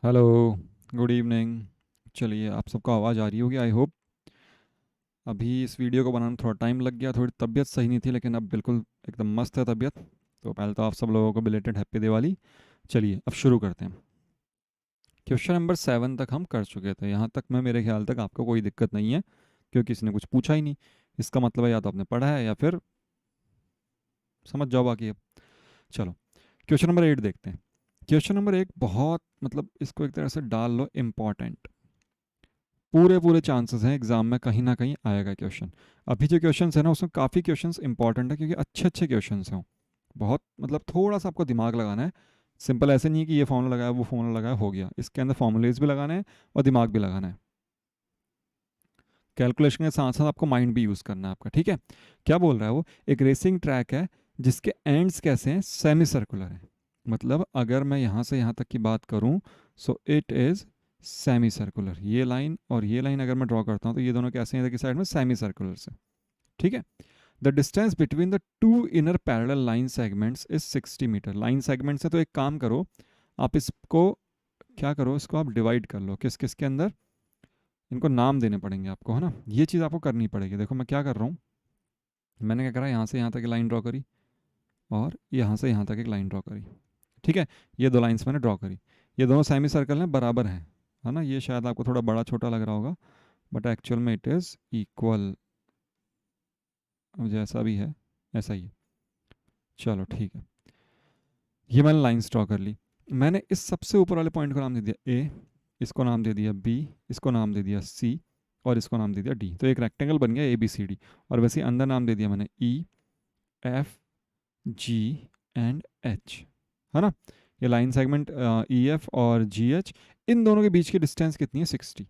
Hello, good evening. चलिए, आप सबको आवाज़ आ रही होगी आई होप। अभी इस वीडियो को बनाने में थोड़ा टाइम लग गया, थोड़ी तबीयत सही नहीं थी, लेकिन अब बिल्कुल एकदम मस्त है तबीयत। तो पहले तो आप सब लोगों को बिलेटेड हैप्पी दिवाली। चलिए अब शुरू करते हैं। क्वेश्चन नंबर 7 तक हम कर चुके थे, यहाँ तक मैं मेरे ख्याल तक आपको कोई दिक्कत नहीं है, क्योंकि किसी ने कुछ पूछा ही नहीं। इसका मतलब है या तो आपने पढ़ा है या फिर समझ जाओ बाकी अब। चलो, क्वेश्चन नंबर 8 देखते हैं। क्वेश्चन नंबर 1 बहुत मतलब इसको एक तरह से डाल लो इम्पॉर्टेंट। पूरे पूरे चांसेस हैं एग्जाम में कहीं ना कहीं आएगा क्वेश्चन। अभी जो क्वेश्चंस है ना उसमें काफ़ी क्वेश्चंस इंपॉर्टेंट है, क्योंकि अच्छे अच्छे क्वेश्चंस हैं। बहुत मतलब थोड़ा सा आपको दिमाग लगाना है। सिंपल ऐसे नहीं है कि ये फॉर्मूला लगाया वो फॉर्मूला लगाया हो गया, इसके अंदर फॉर्मूलेज भी लगाने हैं और दिमाग भी लगाना है। कैलकुलेशन के साथ साथ आपको माइंड भी यूज़ करना है आपका, ठीक है। क्या बोल रहा है वो, एक रेसिंग ट्रैक है जिसके एंड्स कैसे हैं, सेमी सर्कुलर है। मतलब अगर मैं यहाँ से यहाँ तक की बात करूँ, so it is semi circular. ये लाइन और ये लाइन अगर मैं ड्रॉ करता हूँ तो ये दोनों कैसे हैं इधर की साइड में, सेमी सर्कुलर से, ठीक है। The distance between the two inner parallel line segments is 60 metre. Line segment से तो एक काम करो, आप इसको क्या करो, इसको आप डिवाइड कर लो किस किस के अंदर। इनको नाम देने पड़ेंगे आपको, है ना। ये चीज़ आपको करनी पड़ेगी। देखो मैं क्या कर रहा हूँ, मैंने क्या करा, यहाँ से यहाँ तक एक लाइन ड्रॉ करी और यहाँ से यहाँ तक एक लाइन ड्रॉ करी, ठीक है। ये दो लाइंस मैंने ड्रॉ करी। ये दोनों सेमी सर्कल हैं, बराबर हैं, है ना। ये शायद आपको थोड़ा बड़ा छोटा लग रहा होगा, बट एक्चुअल में इट इज़ इक्वल। अब जैसा भी है ऐसा ही है। चलो ठीक है, ये मैंने लाइंस ड्रॉ कर ली। मैंने इस सबसे ऊपर वाले पॉइंट को नाम दे दिया ए, इसको नाम दे दिया बी, इसको नाम दे दिया सी, और इसको नाम दे दिया डी। तो एक रेक्टेंगल बन गया ए बी सी डी। और वैसे ही अंदर नाम दे दिया मैंने E F G and H, है ना। ये लाइन सेगमेंट ई एफ और जी एच, इन दोनों के बीच की डिस्टेंस कितनी है, 60।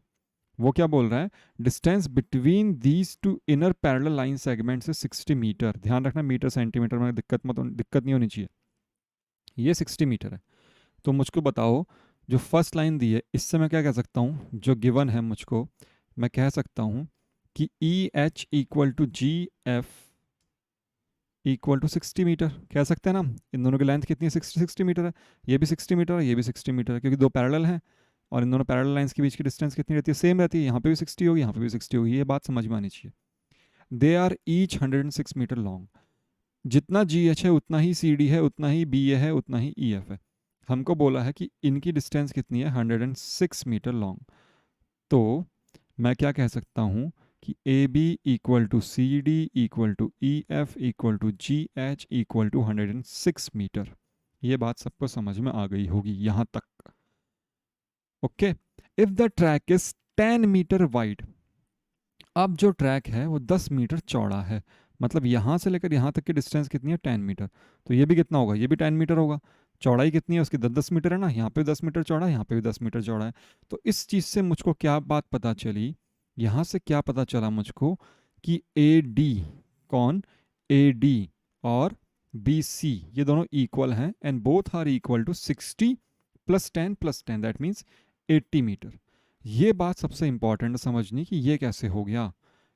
वो क्या बोल रहा है, distance between these two inner parallel line segment से 60 मीटर। ध्यान रखना मीटर सेंटीमीटर में दिक्कत नहीं होनी चाहिए। ये 60 मीटर है। तो मुझको बताओ, जो फर्स्ट लाइन दी है इससे मैं क्या कह सकता हूँ, जो गिवन है मुझको, मैं कह सकता हूँ कि E H equal to G F equal to 60 metre, कह सकते हैं ना। इन दोनों की लेंथ कितनी है, 60 मीटर है। ये भी 60 मीटर है, ये भी 60 मीटर है, क्योंकि दो पैरेलल हैं। और इन दोनों पैरेलल लाइंस के बीच की डिस्टेंस कितनी रहती है, सेम रहती है। यहाँ पे भी 60 होगी, यहाँ पे भी 60 होगी। ये बात समझ में आनी चाहिए। They are each 106 metre long. जितना जी एच है उतना ही सी डी है, उतना ही बी ए है, उतना ही ई एफ है। हमको बोला है कि इनकी डिस्टेंस कितनी है, 106 मीटर लॉन्ग। तो मैं क्या कह सकता हूँ कि A B equal to C D equal to E F equal to G H equal to 106 metre. ये बात सबको समझ में आ गई होगी यहाँ तक, okay. If the track is 10 metre wide, अब जो ट्रैक है वो 10 मीटर चौड़ा है, मतलब यहाँ से लेकर यहाँ तक की डिस्टेंस कितनी है, 10 मीटर। तो ये भी कितना होगा, ये भी 10 मीटर होगा। चौड़ाई कितनी है उसकी, 10 10 मीटर है ना। यहाँ पे 10 मीटर चौड़ा है, यहाँ पे भी 10 मीटर चौड़ा है। तो इस चीज़ से मुझको क्या बात पता चली, यहाँ से क्या पता चला मुझको, कि ए डी, कौन, ए डी और बी सी, ये दोनों इक्वल हैं, and both are equal to 60 +10 +10, that means 80 metre. ये बात सबसे इंपॉर्टेंट समझनी कि ये कैसे हो गया,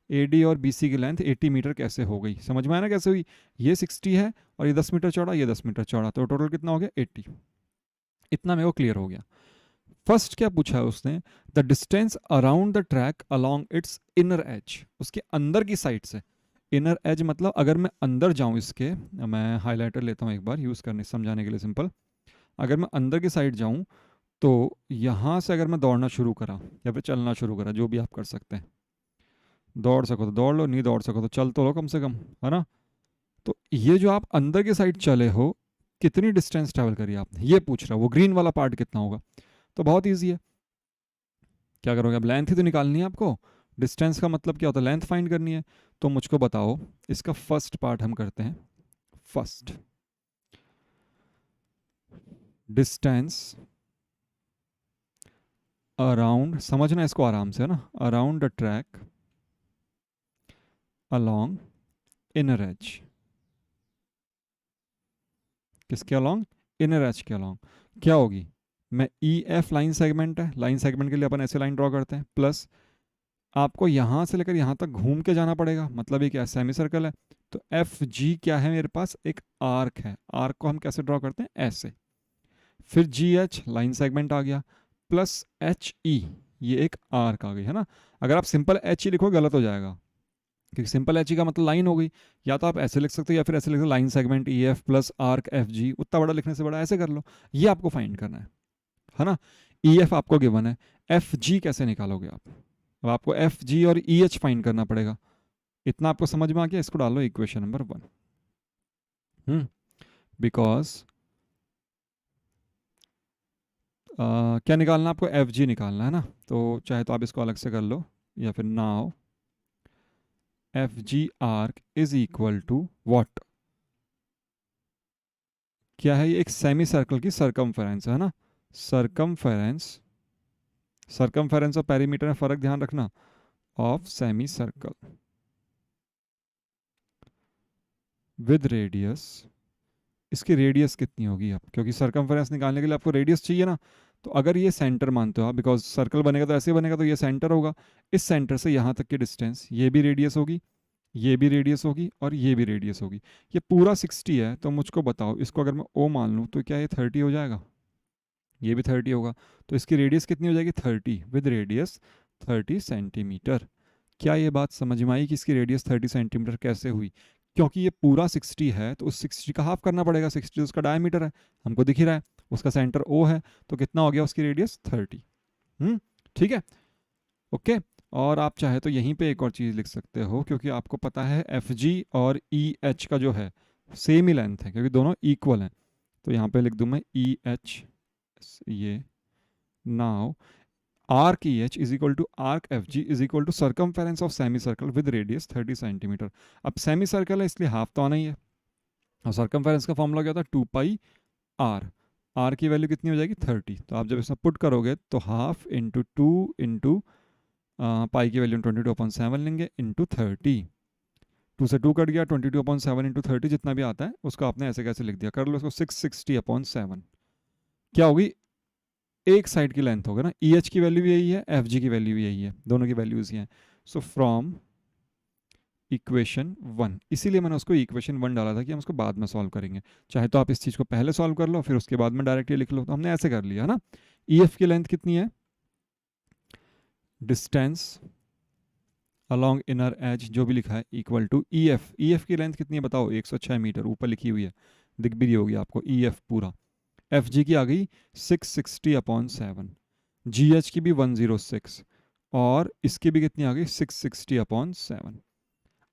ए डी और बी सी की लेंथ 80 मीटर कैसे हो गई, समझ में आया ना कैसे हुई। ये 60 है और ये 10 मीटर चौड़ा, ये 10 मीटर चौड़ा, तो टोटल कितना हो गया, 80। इतना मेरे को क्लियर हो गया। फर्स्ट क्या पूछा है उसने, the distance around the track along its inner as, उसके अंदर की साइड से। इनर एज मतलब अगर मैं अंदर जाऊं इसके, मैं हाईलाइटर लेता हूं एक बार यूज़ करने समझाने के लिए, सिंपल। अगर मैं अंदर की साइड जाऊं तो यहाँ से अगर मैं दौड़ना शुरू करा या फिर चलना शुरू करा, जो भी आप कर सकते हैं, दौड़ सको तो दौड़ लो, नहीं दौड़ सको तो चल तो लो कम से कम, है ना। तो ये जो आप अंदर की साइड चले हो, कितनी डिस्टेंस ट्रैवल करी आपने, ये पूछ रहा है वो। ग्रीन वाला पार्ट कितना होगा, तो बहुत ईजी है। क्या करोगे, अब लेंथ ही तो निकालनी है आपको। डिस्टेंस का मतलब क्या होता है, लेंथ फाइंड करनी है। तो मुझको बताओ, इसका फर्स्ट पार्ट हम करते हैं। फर्स्ट, डिस्टेंस अराउंड, समझना इसको आराम से, है ना, around the track along inner as. किसके अलोंग, इनर एज के अलोंग। क्या होगी, मैं ई एफ लाइन सेगमेंट है, लाइन सेगमेंट के लिए अपन ऐसे लाइन ड्रॉ करते हैं, प्लस आपको यहाँ से लेकर यहाँ तक घूम के जाना पड़ेगा, मतलब ये क्या, सेमी सर्कल है। तो एफ जी क्या है मेरे पास, एक आर्क है। आर्क को हम कैसे ड्रॉ करते हैं, ऐसे। फिर जी एच लाइन सेगमेंट आ गया, प्लस एच ई, ये एक आर्क आ गई है ना। अगर आप सिंपल एच ई लिखो गलत हो जाएगा, क्योंकि सिंपल एच ई का मतलब लाइन हो गई। या तो आप ऐसे लिख सकते हो या फिर ऐसे लिख सकते हो, line segment E F plus arc F जी, उतना बड़ा लिखने से बड़ा ऐसे कर लो। ये आपको फाइंड करना है ना। ई एफ आपको गिवन है, एफ जी कैसे निकालोगे आप? अब आपको एफ जी और ई एच फाइंड करना पड़ेगा। इतना आपको समझ में आ गया? इसको डालो इक्वेशन नंबर 1। बिकॉज क्या निकालना आपको? एफ जी निकालना है ना। तो चाहे तो आप इसको अलग से कर लो, या फिर now F G arc is equal to what? क्या है ये? एक सेमी सर्कल की सरकमफेरेंस है ना। सरकमफेरेंस, सरकमफेरेंस और पेरीमीटर में फर्क ध्यान रखना, of semi circle with radius. इसकी रेडियस कितनी होगी अब? क्योंकि सरकमफेरेंस निकालने के लिए आपको रेडियस चाहिए ना। तो अगर ये सेंटर मानते हो आप, बिकॉज सर्कल बनेगा तो ऐसे बनेगा, तो ये सेंटर होगा। इस सेंटर से यहाँ तक की डिस्टेंस, ये भी रेडियस होगी, ये भी रेडियस होगी, और ये भी रेडियस होगी। ये पूरा 60 है, तो मुझको बताओ, इसको अगर मैं ओ मान लूँ तो क्या ये 30 हो जाएगा? ये भी 30 होगा। तो इसकी रेडियस कितनी हो जाएगी? 30 विद रेडियस 30 सेंटीमीटर। क्या ये बात समझ में आई कि इसकी रेडियस 30 सेंटीमीटर कैसे हुई? क्योंकि ये पूरा 60 है, तो उस 60 का हाफ करना पड़ेगा। 60 उसका डायमीटर है, हमको दिख ही रहा है। उसका सेंटर ओ है, तो कितना हो गया उसकी रेडियस? 30। ठीक है, ओके। और आप चाहे तो यहीं पे एक और चीज़ लिख सकते हो, क्योंकि आपको पता है एफ जी और ई एच का जो है सेम ही लेंथ है, क्योंकि दोनों इक्वल हैं। तो यहाँ पे लिख दूँ मैं ई एच, ये now arc E H is equal to arc F G is equal to circumference of semi circle with radius 30 centimetre. अब सेमी सर्कल है इसलिए हाफ तो आना ही है, और सर्कमफेरेंस का फॉर्मूला क्या था? 2 पाई आर। आर की वैल्यू कितनी हो जाएगी? 30। तो आप जब इसमें पुट करोगे तो हाफ इंटू 2 इंटू पाई की वैल्यू 22/7 लेंगे इंटू 30। 2 से 2 कट गया, 22/7 इंटू 30 जितना भी आता है उसको आपने ऐसे कैसे लिख दिया, कर लो इसको 660/7। क्या होगी? एक साइड की लेंथ होगा ना। ई एच की वैल्यू भी यही है, एफ जी की वैल्यू भी यही है, दोनों की वैल्यूज ही हैं। सो फ्रॉम इक्वेशन 1, इसीलिए मैंने उसको इक्वेशन 1 डाला था कि हम उसको बाद में सॉल्व करेंगे। चाहे तो आप इस चीज़ को पहले सॉल्व कर लो, फिर उसके बाद में डायरेक्ट ये लिख लो, तो हमने ऐसे कर लिया ना। ई एफ की लेंथ कितनी है? डिस्टेंस अलॉन्ग इनर एज जो भी लिखा है equal to E F. E F की लेंथ कितनी है बताओ? 106 मीटर, ऊपर लिखी हुई है, दिख भी रही होगी आपको ई एफ पूरा। एफ जी की आ गई 660/7, जी एच की भी 106, और इसकी भी कितनी आ गई? 660/7।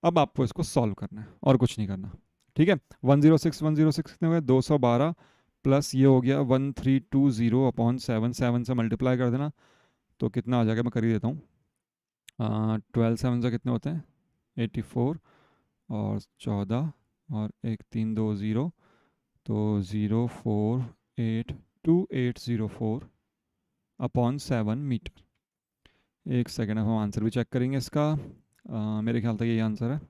अब आपको इसको सॉल्व करना है और कुछ नहीं करना, ठीक है। 106 कितने हो गए? 212 प्लस ये हो गया 1320/7, 7 से मल्टीप्लाई कर देना तो कितना आ जाएगा? मैं कर ही देता हूँ। 12 7 से कितने होते हैं? 84, और 14, और 1320, तो 0482804/7 मीटर। एक सेकेंड, अब हम आंसर भी चेक करेंगे इसका। मेरे ख्याल तक यही आंसर है।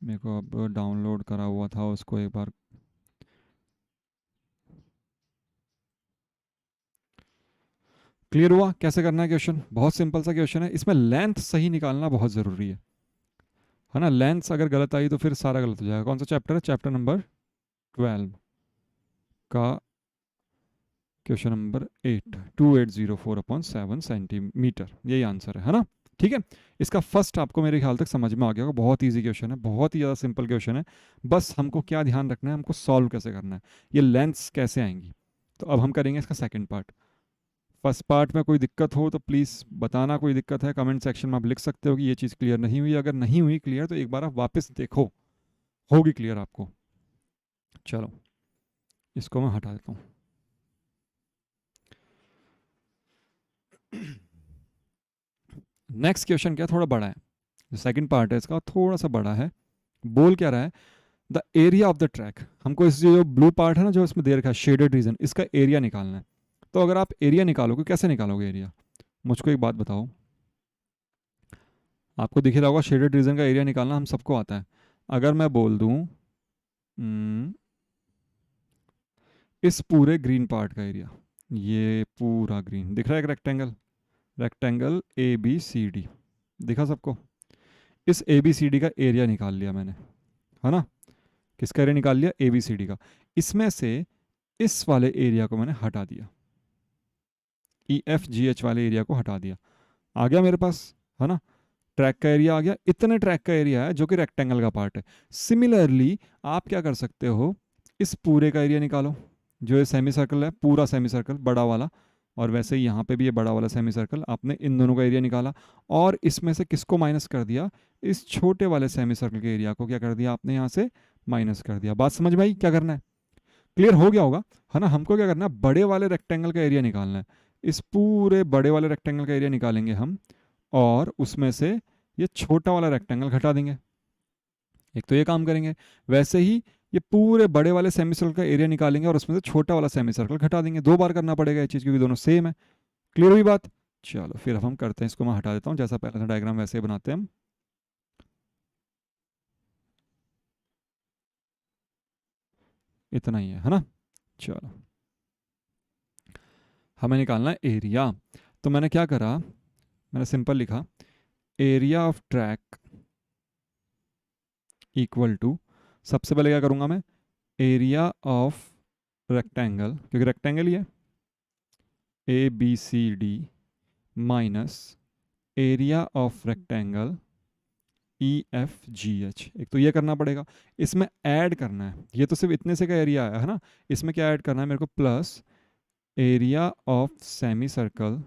मेरे को अब डाउनलोड करा हुआ था उसको एक बार। क्लियर हुआ कैसे करना है क्वेश्चन? बहुत सिंपल सा क्वेश्चन है, इसमें लेंथ सही निकालना बहुत ज़रूरी है ना। लेंथ अगर गलत आई तो फिर सारा गलत हो जाएगा। कौन सा चैप्टर है? चैप्टर नंबर 12 का क्वेश्चन नंबर 8, 2804/7 सेंटीमीटर, यही आंसर है ना। ठीक है, इसका फर्स्ट आपको मेरे ख्याल तक समझ में आ गया होगा। बहुत इजी क्वेश्चन है, बहुत ही ज़्यादा सिंपल क्वेश्चन है। बस हमको क्या ध्यान रखना है, हमको सॉल्व कैसे करना है, ये लेंथ्स कैसे आएंगी। तो अब हम करेंगे इसका सेकंड पार्ट। फर्स्ट पार्ट में कोई दिक्कत हो तो प्लीज़ बताना, कोई दिक्कत है कमेंट सेक्शन में आप लिख सकते हो कि ये चीज़ क्लियर नहीं हुई। अगर नहीं हुई क्लियर तो एक बार आप वापस देखो, होगी क्लियर आपको। चलो इसको मैं हटा देता हूँ। नेक्स्ट क्वेश्चन क्या थोड़ा बड़ा है, जो सेकंड पार्ट है इसका थोड़ा सा बड़ा है। बोल क्या रहा है? The area of the track. हमको इस जो ब्लू पार्ट है ना, जो इसमें दे रखा है शेडेड रीजन, इसका एरिया निकालना है। तो अगर आप एरिया निकालोगे, कैसे निकालोगे एरिया? मुझको एक बात बताओ, आपको दिख रहा होगा शेडेड रीजन का एरिया निकालना हम सबको आता है। अगर मैं बोल दूं इस पूरे ग्रीन पार्ट का एरिया, ये पूरा ग्रीन दिख रहा है, एक rectangle, rectangle A B C D दिखा सबको? इस ए बी सी डी का एरिया निकाल लिया मैंने, है ना। किसका एरिया निकाल लिया? ए बी सी डी का। इसमें से इस वाले एरिया को मैंने हटा दिया, EFGH वाले एरिया को हटा दिया, आ गया मेरे पास, है ना, ट्रैक का एरिया आ गया। इतने ट्रैक का एरिया है जो कि रेक्टेंगल का पार्ट है। सिमिलरली आप क्या कर सकते हो, इस पूरे का एरिया निकालो, जो ये सेमी सर्कल है, पूरा सेमी सर्कल बड़ा वाला, और वैसे ही यहाँ पे भी ये बड़ा वाला सेमी सर्कल, आपने इन दोनों का एरिया निकाला और इसमें से किसको माइनस कर दिया, इस छोटे वाले सेमी सर्कल के एरिया को क्या कर दिया आपने, यहाँ से माइनस कर दिया। बात समझ में आई क्या करना है, क्लियर हो गया होगा, है ना। हमको क्या करना है, बड़े वाले रेक्टेंगल का एरिया निकालना है। इस पूरे बड़े वाले रेक्टेंगल का एरिया निकालेंगे हम, और उसमें से ये छोटा वाला रेक्टेंगल घटा देंगे। एक तो ये काम करेंगे, वैसे ही ये पूरे बड़े वाले सेमी सर्कल का एरिया निकालेंगे और उसमें से छोटा वाला सेमी सर्कल घटा देंगे। 2 बार करना पड़ेगा ये चीज़, क्योंकि दोनों सेम है। क्लियर हुई बात। चलो फिर अब हम करते हैं, इसको मैं हटा देता हूँ, जैसा पहले था डायग्राम वैसे ही बनाते हैं हम। इतना ही है ना। चलो हमें निकालना है एरिया। तो मैंने क्या करा, मैंने सिंपल लिखा area of track equal to, सबसे पहले क्या करूँगा मैं, एरिया ऑफ रेक्टेंगल, क्योंकि रेक्टेंगल ही है, ABCD minus area of rectangle EFGH। एक तो ये करना पड़ेगा, इसमें ऐड करना है, ये तो सिर्फ इतने से का एरिया है ना, इसमें क्या ऐड करना है मेरे को, plus area of semi circle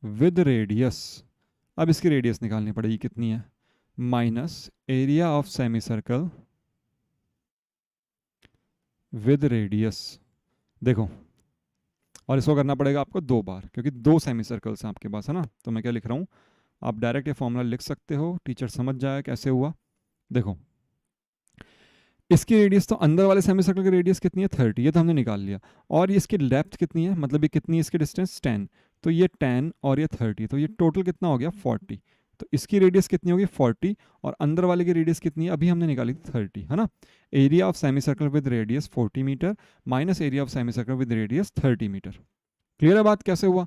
with radius. अब इसकी रेडियस निकालनी पड़ेगी कितनी है, minus area of semi circle with radius. देखो, और इसको करना पड़ेगा आपको 2 बार, क्योंकि 2 सेमी सर्कल्स हैं आपके पास, है ना। तो मैं क्या लिख रहा हूँ, आप डायरेक्ट ये फॉर्मूला लिख सकते हो, टीचर समझ जाए कैसे हुआ। देखो इसकी रेडियस, तो अंदर वाले सेमी सर्कल की रेडियस कितनी है, 30, ये तो हमने निकाल लिया। और ये इसकी डेप्थ कितनी है, मतलब ये कितनी है इसकी डिस्टेंस, 10, तो ये 10 और ये 30, तो ये टोटल कितना हो गया 40। तो इसकी रेडियस कितनी होगी 40, और अंदर वाले की रेडियस कितनी है, अभी हमने निकाली थी 30, है ना। Area of semi circle with radius 40 metre minus area of semi circle with radius 30 metre. Clear है बात कैसे हुआ,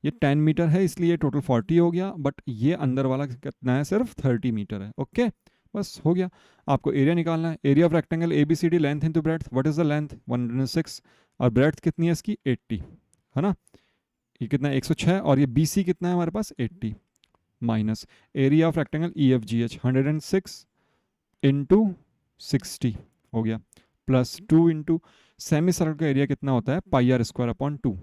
ये 10 मीटर है इसलिए टोटल 40 हो गया, बट ये अंदर वाला कितना है, सिर्फ 30 मीटर है। ओके बस हो गया। आपको एरिया निकालना है, area of rectangle ABCD, length into breadth, what is the length 106, और ब्रेड्थ कितनी है इसकी 80, है ना। ये कितना है 106, और ये BC कितना है हमारे पास 80, minus area of rectangle EFGH 106 into 60 हो गया, प्लस 2 इंटू सेमी सर्कल का एरिया कितना होता है, पाई आर स्क्वायर अपॉन 2,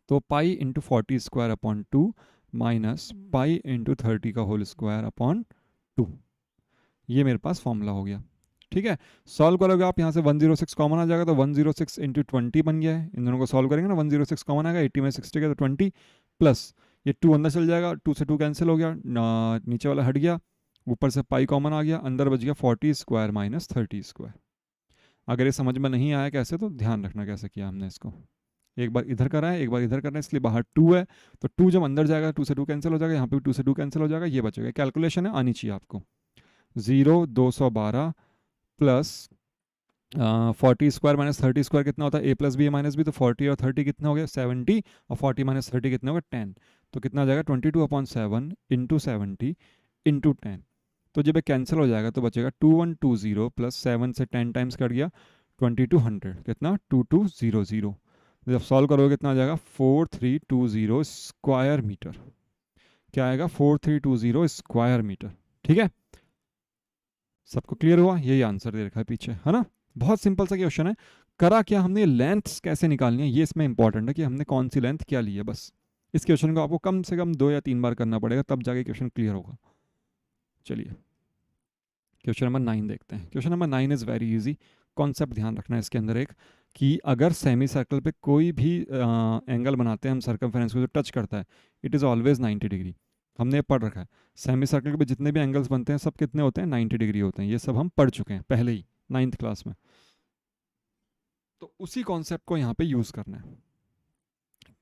तो pi into 40 square upon 2 minus pi into 30 का होल स्क्वायर अपॉन 2। ये मेरे पास फॉर्मूला हो गया। ठीक है, सॉल्व करोगे आप, यहाँ से 106 कॉमन आ जाएगा, तो 106 इंटू 20 बन गया है। इन दोनों को सॉल्व करेंगे ना, 106 कॉमन आएगा, 80 में 60 का तो 20, प्लस ये 2 अंदर चल जाएगा, 2 से 2 कैंसिल हो गया, नीचे वाला हट गया, ऊपर से पाई कॉमन आ गया, अंदर बच गया 40 स्क्वायर माइनस 30 स्क्वायर। अगर ये समझ में नहीं आया कैसे, तो ध्यान रखना कैसे किया हमने इसको, एक बार इधर करा है एक बार इधर करना है, इसलिए बाहर 2 है, तो 2 जब अंदर जाएगा 2 से 2 कैंसिल हो जाएगा, यहाँ पे भी 2 से 2 कैंसिल हो जाएगा, ये बचेगा। कैलकुलेशन है, आनी चाहिए आपको। 212 प्लस 40 स्क्वायर माइनस 30 स्क्वायर कितना होता है, A plus B A minus B, तो 40 और 30 कितना हो गया 70, और 40 माइनस 30 कितना होगा 10, तो कितना हो जाएगा 22/7 इंटू 70 इंटू 10, तो जब ये कैंसिल हो जाएगा तो बचेगा 2120 प्लस 7 से 10 टाइम्स कट गया 2200, कितना 2200। जब सॉल्व करोगे कितना आ जाएगा 4320 स्क्वायर मीटर। क्या आएगा 4320 स्क्वायर मीटर। ठीक है, सबको क्लियर हुआ, यही आंसर दे रखा है पीछे, है ना। बहुत सिंपल सा क्वेश्चन है। करा क्या हमने, लेंथ कैसे निकालनी है, ये इसमें इंपॉर्टेंट है कि हमने कौन सी लेंथ क्या ली है। बस इस क्वेश्चन को आपको कम से कम 2 या 3 बार करना पड़ेगा, तब जाके क्वेश्चन क्लियर होगा। चलिए क्वेश्चन नंबर 9 देखते हैं। Question number 9 is very easy. Concept ध्यान रखना है इसके अंदर एक, कि अगर सेमी सर्कल पे कोई भी एंगल बनाते हैं हम सर्कमफेरेंस को जो टच करता है, इट इज़ ऑलवेज 90 डिग्री। हमने पढ़ रखा है सेमी सर्कल पे जितने भी एंगल्स बनते हैं सब कितने होते हैं 90 डिग्री होते हैं, ये सब हम पढ़ चुके हैं पहले ही 9th क्लास में। तो उसी कॉन्सेप्ट को यहाँ पे यूज़ करना है।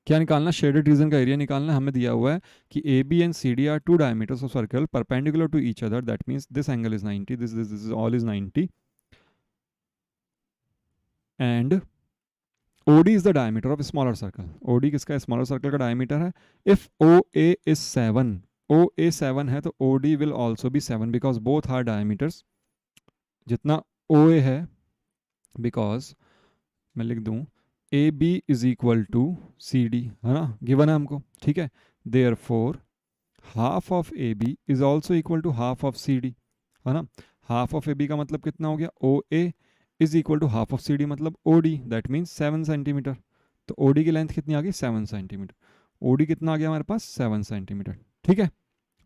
क्या निकालना, शेडेड रीजन का एरिया निकालना है। हमें दिया हुआ है कि AB and CD are 2 diameters of circle perpendicular to each other, that means this angle is 90, this is all is 90, and OD is the diameter of a smaller circle. OD किसका, smaller circle का diameter है। If OA is 7, OA 7 है तो OD will also be 7 because both are diameters. जितना OA है, because मैं लिख दूं A B is equal to C D, है ना, गिवन है हमको, ठीक है। Therefore half of A B is also equal to half of C D, है ना। हाफ ऑफ ए बी का मतलब कितना हो गया, O A is equal to half of C D मतलब O D, that means 7 centimetre. तो O D की लेंथ कितनी आ गई, 7 सेंटीमीटर। ओ डी कितना आ गया हमारे पास, 7 सेंटीमीटर, ठीक है।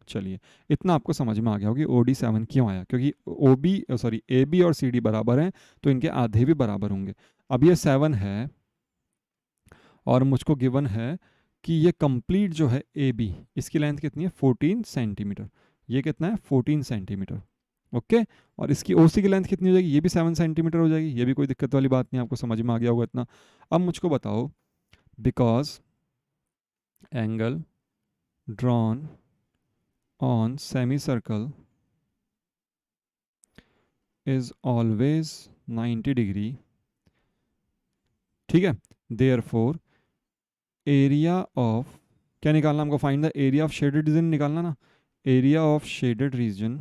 चलिए, इतना आपको समझ में आ गया होगा कि ओ डी 7 क्यों आया, क्योंकि O B sorry A B और सी डी बराबर हैं, तो इनके आधे भी बराबर होंगे। अब ये 7 है और मुझको गिवन है कि ये कंप्लीट जो है ए बी, इसकी लेंथ कितनी है, 14 सेंटीमीटर। ये कितना है, 14 सेंटीमीटर, ओके। और इसकी ओ सी की लेंथ कितनी हो जाएगी, ये भी 7 सेंटीमीटर हो जाएगी। ये भी कोई दिक्कत वाली बात नहीं, आपको समझ में आ गया होगा इतना। अब मुझको बताओ, because angle drawn on semi circle is always 90 degree, ठीक है। देयर फोर एरिया ऑफ, क्या निकालना हमको, find the area of shaded region निकालना ना। Area of shaded region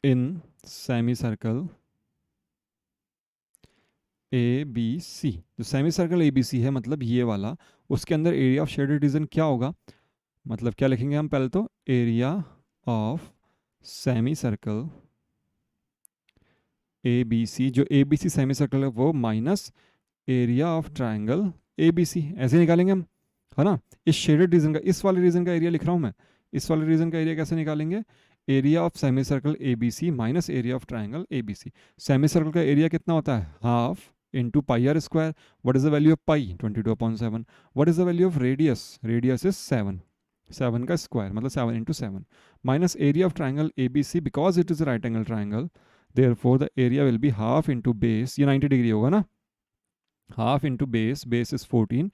in semi circle A B C. जो semi circle A B C है, मतलब ये वाला, उसके अंदर एरिया ऑफ शेडेड रीजन क्या होगा, मतलब क्या लिखेंगे हम, पहले तो area of semi circle A B C, जो A B C semi circle है वो, minus area of triangle A B C, ऐसे निकालेंगे हम, है ना। इस शेडेड रीजन का, इस वाले रीजन का एरिया लिख रहा हूँ मैं, इस वाले रीजन का एरिया कैसे निकालेंगे, area of semi circle A B C minus area of triangle A B C. Semi circle का एरिया कितना होता है, half into pi r square. What is the value of pi, 22/7। What is the value of radius, radius is 7, 7 का square मतलब 7 into 7, minus area of triangle A B C, because it is a right angle triangle, therefore the area will be half into base, ये 90 degree होगा ना, half into base, base is 14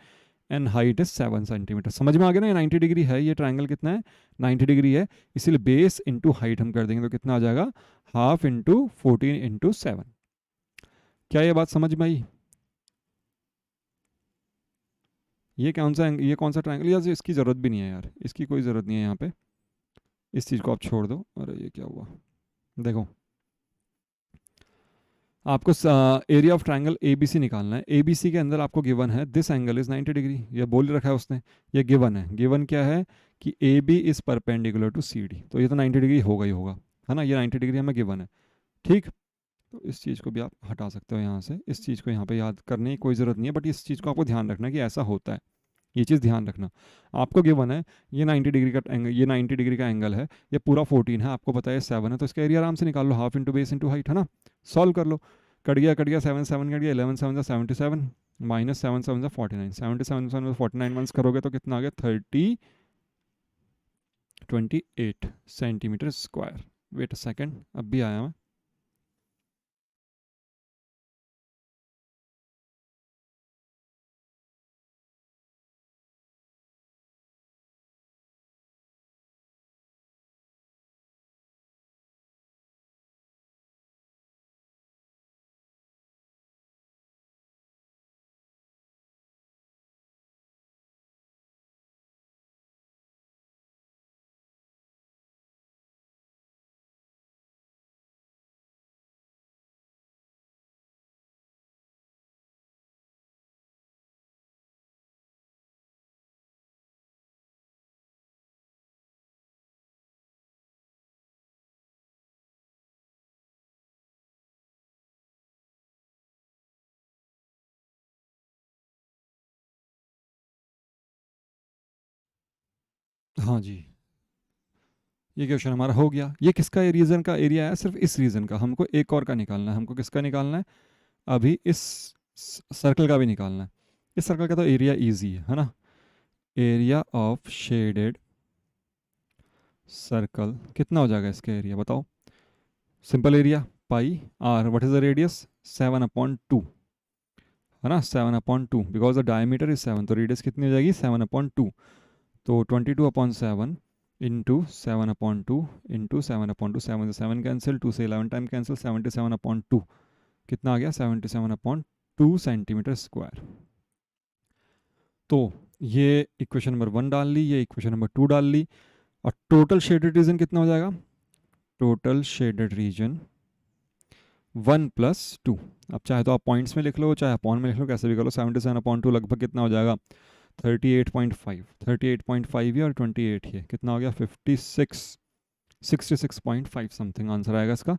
and height is 7 centimetre. समझ में आ गया ना, ये 90 degree है, ये ट्राइंगल कितना है, 90 डिग्री है, इसीलिए बेस इंटू हाइट हम कर देंगे तो कितना आ जाएगा, हाफ इंटू 14 इंटू 7। क्या ये बात समझ में आई। ये कौन सा ट्राइंगल, यार इसकी ज़रूरत भी नहीं है यार, इसकी कोई ज़रूरत नहीं है यहाँ पे, इस चीज़ को आप छोड़ दो। अरे ये क्या हुआ, देखो आपको area of triangle A B C निकालना है। ए बी सी के अंदर आपको गिवन है दिस एंगल इज 90 डिग्री, ये बोल रखा है उसने, ये गिवन है। गिवन क्या है कि A B is perpendicular to C D, तो ये तो 90 डिग्री होगा ही होगा, है ना, ये 90 डिग्री हमें गिवन है, ठीक। तो इस चीज़ को भी आप हटा सकते हो यहाँ से, इस चीज़ को यहाँ पे याद करने की कोई ज़रूरत नहीं है, बट इस चीज़ को आपको ध्यान रखना कि ऐसा होता है, ये चीज़ ध्यान रखना। आपको गिवन है ये 90 डिग्री का एंगल, ये 90 डिग्री का एंगल है, ये पूरा 14 है, आपको पता है 7 है, तो इसका एरिया आराम से निकाल लो, half into base into height, है ना। सॉल्व कर लो, कट गया 7 7 कट गया, 11 7 77 माइनस 7 7 49, 77 7 49 वंस करोगे तो कितना आ गया, 28 centimetre square. Wait a second, अब भी आया मैं, हाँ जी, ये क्वेश्चन हमारा हो गया। ये किसका रीजन का एरिया है, सिर्फ इस रीजन का, हमको एक और का निकालना है। हमको किसका निकालना है, अभी इस सर्कल का भी निकालना है। इस सर्कल का तो एरिया इजी है ना। एरिया ऑफ शेडेड सर्कल कितना हो जाएगा, इसका एरिया बताओ। Simple area pi r, what is the radius 7/2, है ना, 7/2, बिकॉज द डायमीटर इज 7, तो रेडियस कितनी हो जाएगी 7/2, तो 22/7 इंटू 7/2 इंटू 7/2, 7 से 7 कैंसिल, 2 से 11 टाइम कैंसिल, 77/2 कितना आ गया, 77/2 सेंटीमीटर स्क्वायर। तो ये इक्वेशन नंबर 1 डाल ली, ये इक्वेशन नंबर 2 डाल ली, और टोटल शेडेड रीजन कितना हो जाएगा, टोटल शेडेड रीजन 1 + 2, अब चाहे तो आप पॉइंट्स में लिख लो, चाहे अपॉन में लिख लो, कैसे भी कर लो। 77/2 लगभग कितना हो जाएगा? 38.5। 38.5 ये और 28 ये कितना हो गया? 66.5 समथिंग आंसर आएगा इसका।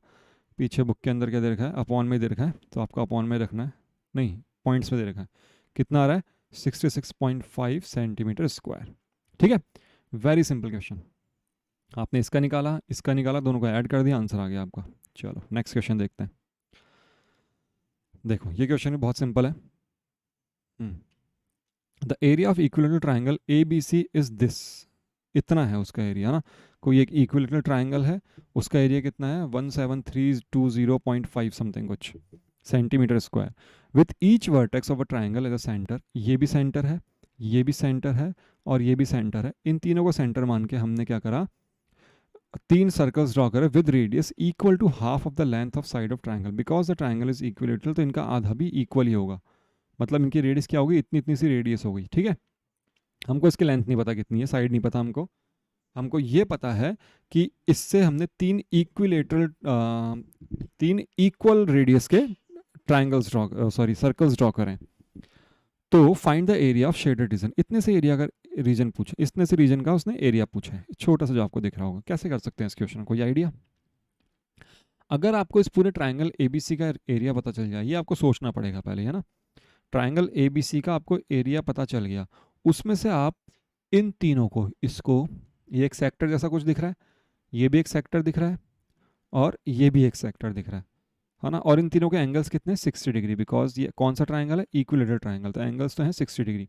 पीछे बुक के अंदर क्या दे रखा है? अपॉन में दे रखा है, तो आपको अपॉन में रखना है, नहीं पॉइंट्स में दे रखा है। कितना आ रहा है? 66.5 सेंटीमीटर स्क्वायर। ठीक है, वेरी सिंपल क्वेश्चन। आपने इसका निकाला, दोनों को ऐड कर दिया, आंसर आ गया आपका। चलो नेक्स्ट क्वेश्चन देखते हैं। देखो ये क्वेश्चन भी बहुत सिंपल है। The area of equilateral triangle A B C is this. इतना है उसका एरिया ना। कोई एक इक्विलेटरल ट्राइंगल है, उसका एरिया कितना है? 17320.5 समथिंग कुछ centimetre square, with each vertex of a triangle as a centre. ये भी सेंटर है, ये भी सेंटर है, और ये भी सेंटर है। इन तीनों को सेंटर मान के हमने क्या करा? 3 सर्कल्स ड्रॉ करे with radius equal to half of the length of side of triangle. Because the triangle is equilateral, तो इनका आधा भी इक्वल ही होगा। मतलब इनकी रेडियस क्या होगी? इतनी इतनी सी रेडियस होगी। ठीक है, हमको इसकी लेंथ नहीं पता कितनी है, साइड नहीं पता हमको। हमको ये पता है कि इससे हमने 3 इक्वल रेडियस के ट्राइंगल्स सर्कल्स ड्रॉ करें। तो find the area of shaded reason. इतने से एरिया का रीजन पूछे, इतने से रीजन का उसने एरिया पूछा है, छोटा सा जो आपको दिख रहा होगा। कैसे कर सकते हैं इस क्वेश्चन को? ये आइडिया, अगर आपको इस पूरे ट्राइंगल एबीसी का एरिया पता चल जाए, ये आपको सोचना पड़ेगा पहले, है ना। ट्राइंगल एबीसी का आपको एरिया पता चल गया, उसमें से आप इन तीनों को, इसको, ये एक सेक्टर जैसा कुछ दिख रहा है, ये भी एक सेक्टर दिख रहा है, और ये भी एक सेक्टर दिख रहा है ना। और इन तीनों के एंगल्स कितने? 60 डिग्री। बिकॉज ये कौन सा ट्राइंगल है? इक्विलेटरल ट्राइंगल, तो एंगल्स तो हैं 60 डिग्री।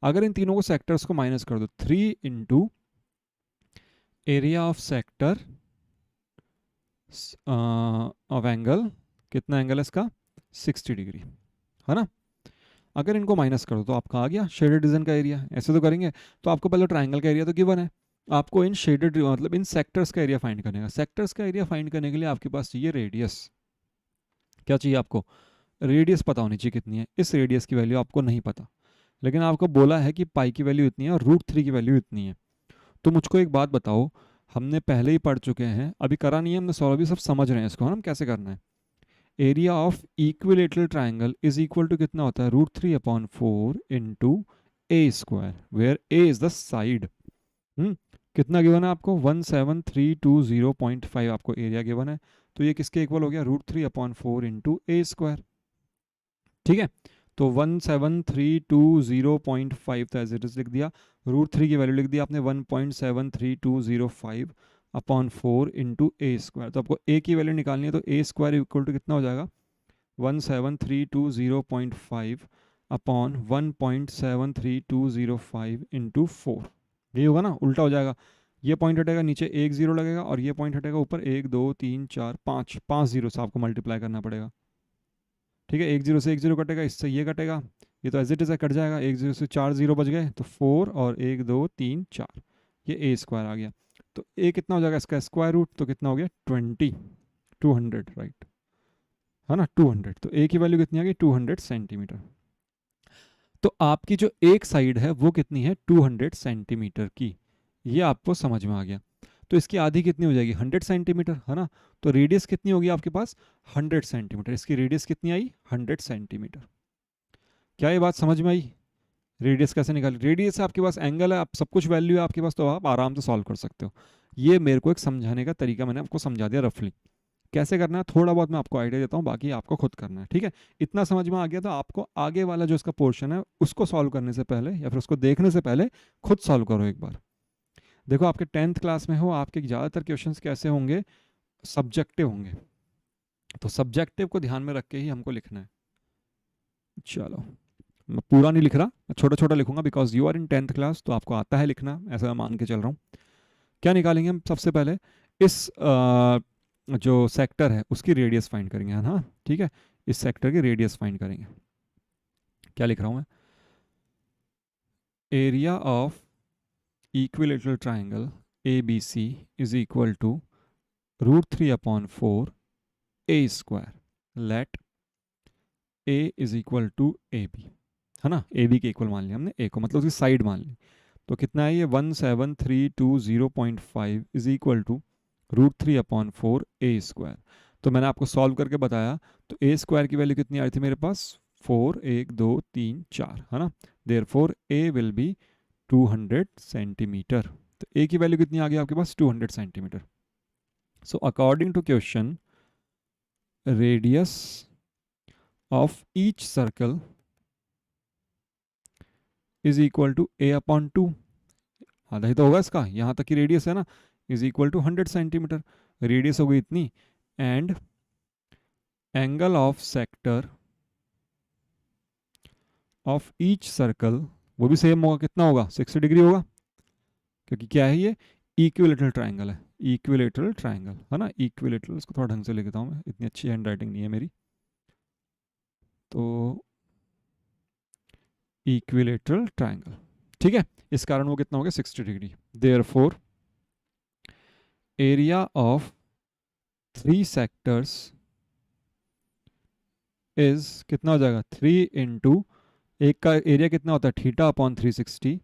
अगर इन तीनों को सेक्टर्स को माइनस कर दो, 3 into area of sector of angle, कितना एंगल है इसका? 60 डिग्री, है ना। अगर इनको माइनस करो तो आपका आ गया शेडेड रीजन का एरिया। ऐसे तो करेंगे तो आपको पहले ट्राइंगल का एरिया तो गिवन है, आपको इन शेडेड मतलब इन सेक्टर्स का एरिया फाइंड करने का। सेक्टर्स का एरिया फाइंड करने के लिए आपके पास चाहिए रेडियस। क्या चाहिए आपको? रेडियस पता होनी चाहिए कितनी है। इस रेडियस की वैल्यू आपको नहीं पता, लेकिन आपको बोला है कि पाई की वैल्यू इतनी है और √3 की वैल्यू इतनी है। तो मुझको एक बात बताओ, हमने पहले ही पढ़ चुके हैं, अभी करा नहीं है हमने सॉल्व, अभी सब समझ रहे हैं इसको, हम कैसे करना है। Area of equilateral triangle is equal to कितना होता है? √3/4 into A square, where A is the side. कितना गिवन है आपको? 17320.5 आपको एरिया गिवन है। तो ये किसके इक्वल हो गया? √3/4 इंटू ए स्क्वायर। ठीक है, तो 17320.5 तो एज इट इज लिख दिया। √3 की वैल्यू लिख दी आपने 1.73205/4 इंटू ए स्क्वायर। तो आपको ए की वैल्यू निकालनी है, तो ए स्क्वायर इक्वल टू कितना हो जाएगा? 17320.5/1.73205 इंटू 4। ये होगा ना, उल्टा हो जाएगा। ये पॉइंट हटेगा, नीचे 1 0 लगेगा, और ये पॉइंट हटेगा ऊपर 1 2 3 4 5 5 0 से आपको मल्टीप्लाई करना पड़ेगा। ठीक है, 1 0 से 1 0 कटेगा, इससे ये कटेगा, ये तो एज इट इज कट जाएगा। 1 0 से 4 0 बच गए, तो 4 और 1 2 3 4, ये ए स्क्वायर आ गया। तो ए कितना हो जाएगा इसका स्क्वायर रूट? तो कितना हो गया? 200, राइट, है ना, 200। तो ए की वैल्यू कितनी आ गई? 200 सेंटीमीटर। तो आपकी जो एक साइड है वो कितनी है? 200 सेंटीमीटर की। ये आपको समझ में आ गया। तो इसकी आधी कितनी हो जाएगी? 100 सेंटीमीटर, है ना। तो रेडियस कितनी होगी आपके पास? 100 सेंटीमीटर। इसकी रेडियस कितनी आई? 100 सेंटीमीटर। क्या ये बात समझ में आई? रेडियस कैसे निकाली? रेडियस आपके पास एंगल है, आप सब कुछ वैल्यू है आपके पास, तो आप आराम से सॉल्व कर सकते हो। ये मेरे को एक समझाने का तरीका मैंने आपको समझा दिया रफली। कैसे करना है थोड़ा बहुत मैं आपको आइडिया देता हूँ, बाकी आपको खुद करना है। ठीक है, इतना समझ में आ गया तो आपको आगे वाला जो इसका पोर्शन है उसको सॉल्व करने से पहले या फिर उसको देखने से पहले खुद सॉल्व करो एक बार। देखो आपके 10th क्लास में हो, आपके ज़्यादातर क्वेश्चंस कैसे होंगे? सब्जेक्टिव होंगे। तो सब्जेक्टिव को ध्यान में रख के ही हमको लिखना है। चलो, मैं पूरा नहीं लिख रहा, मैं छोटा छोटा लिखूंगा, because you are in 10th class, तो आपको आता है लिखना, ऐसा मैं मान के चल रहा हूँ। क्या निकालेंगे हम? सबसे पहले इस जो सेक्टर है उसकी रेडियस फाइंड करेंगे, है ना। ठीक है, इस सेक्टर की रेडियस फाइंड करेंगे। क्या लिख रहा हूँ मैं? Area of equilateral triangle A B C is equal to √3/4 A square, let A is equal to A B, है ना। ए बी के इक्वल मान लिया हमने ए को, मतलब उसकी साइड मान ली। तो कितना है ये? 17320.5 is equal to √3/4 A square. तो मैंने आपको सॉल्व करके बताया, तो ए स्क्वायर की वैल्यू कितनी आ रही थी मेरे पास 4, 1 2 3 4, है ना। Therefore A will be 200 centimetre. तो ए की वैल्यू कितनी आ गई आपके पास 200 centimetre. So according to question, radius of each circle is equal to A upon 2, आधा ही तो होगा इसका, यहाँ तक की रेडियस है ना, is equal to 100 centimetre. Radius हो गई इतनी, and angle of sector of each circle वो भी सेम होगा, कितना होगा 60 डिग्री होगा, क्योंकि क्या है ये इक्विलेटरल ट्रायंगल है, इक्विलेटरल ट्रायंगल है ना, इक्विलेटरल। इसको थोड़ा ढंग से लिखता हूँ मैं, इतनी अच्छी हैंड राइटिंग नहीं है मेरी, तो इक्विलेटरल ट्रायंगल, ठीक है। इस कारण वो कितना हो गया 60 degree. Therefore area of 3 sectors is कितना हो जाएगा 3 इंटू, एक का एरिया कितना होता है theta upon 360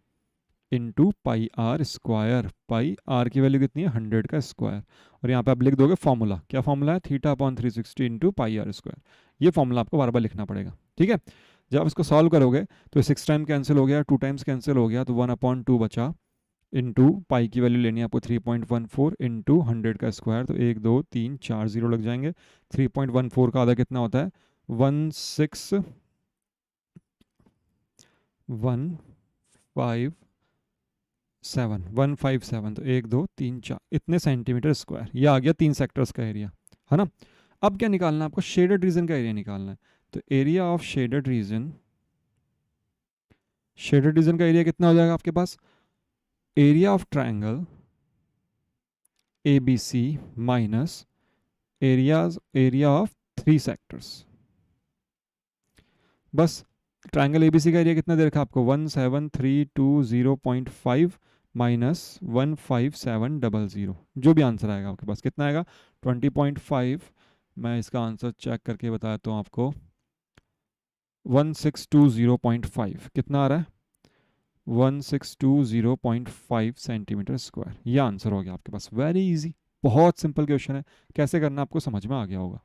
into pi r square. Pi r की वैल्यू कितनी है 100 का स्क्वायर, और यहाँ पे आप लिख दोगे फॉर्मूला, क्या फॉर्मूला है theta upon 360 into pi r square. ये फॉर्मूला आपको बार बार लिखना पड़ेगा, ठीक है। जब आप इसको सॉल्व करोगे तो 6 टाइम कैंसिल हो गया, 2 टाइम्स कैंसिल हो गया, तो 1/2 बचा, इंटू पाई की वैल्यू लेनी है आपको 3.14 इंटू 100 का स्क्वायर, तो 1 2 3 4 जीरो लग जाएंगे। 3.14 का आधा कितना होता है 157, तो 1 2 3 4 इतने सेंटीमीटर स्क्वायर, ये आ गया 3 सेक्टर्स का एरिया, है ना। अब क्या निकालना है आपको, शेडेड रीजन का एरिया निकालना है। तो area of shaded region, shaded region का एरिया कितना हो जाएगा आपके पास, area of triangle A B C minus area of 3 sectors. बस ट्रायंगल एबीसी का एरिया कितना दे रखा है आपको 17320.5 माइनस 15700, जो भी आंसर आएगा आपके पास कितना आएगा 20.5। मैं इसका आंसर चेक करके बताता हूँ आपको, 1620.5 कितना आ रहा है 1620.5 सेंटीमीटर स्क्वायर। ये आंसर हो गया आपके पास, वेरी इजी, बहुत सिंपल क्वेश्चन है, कैसे करना आपको समझ में आ गया होगा,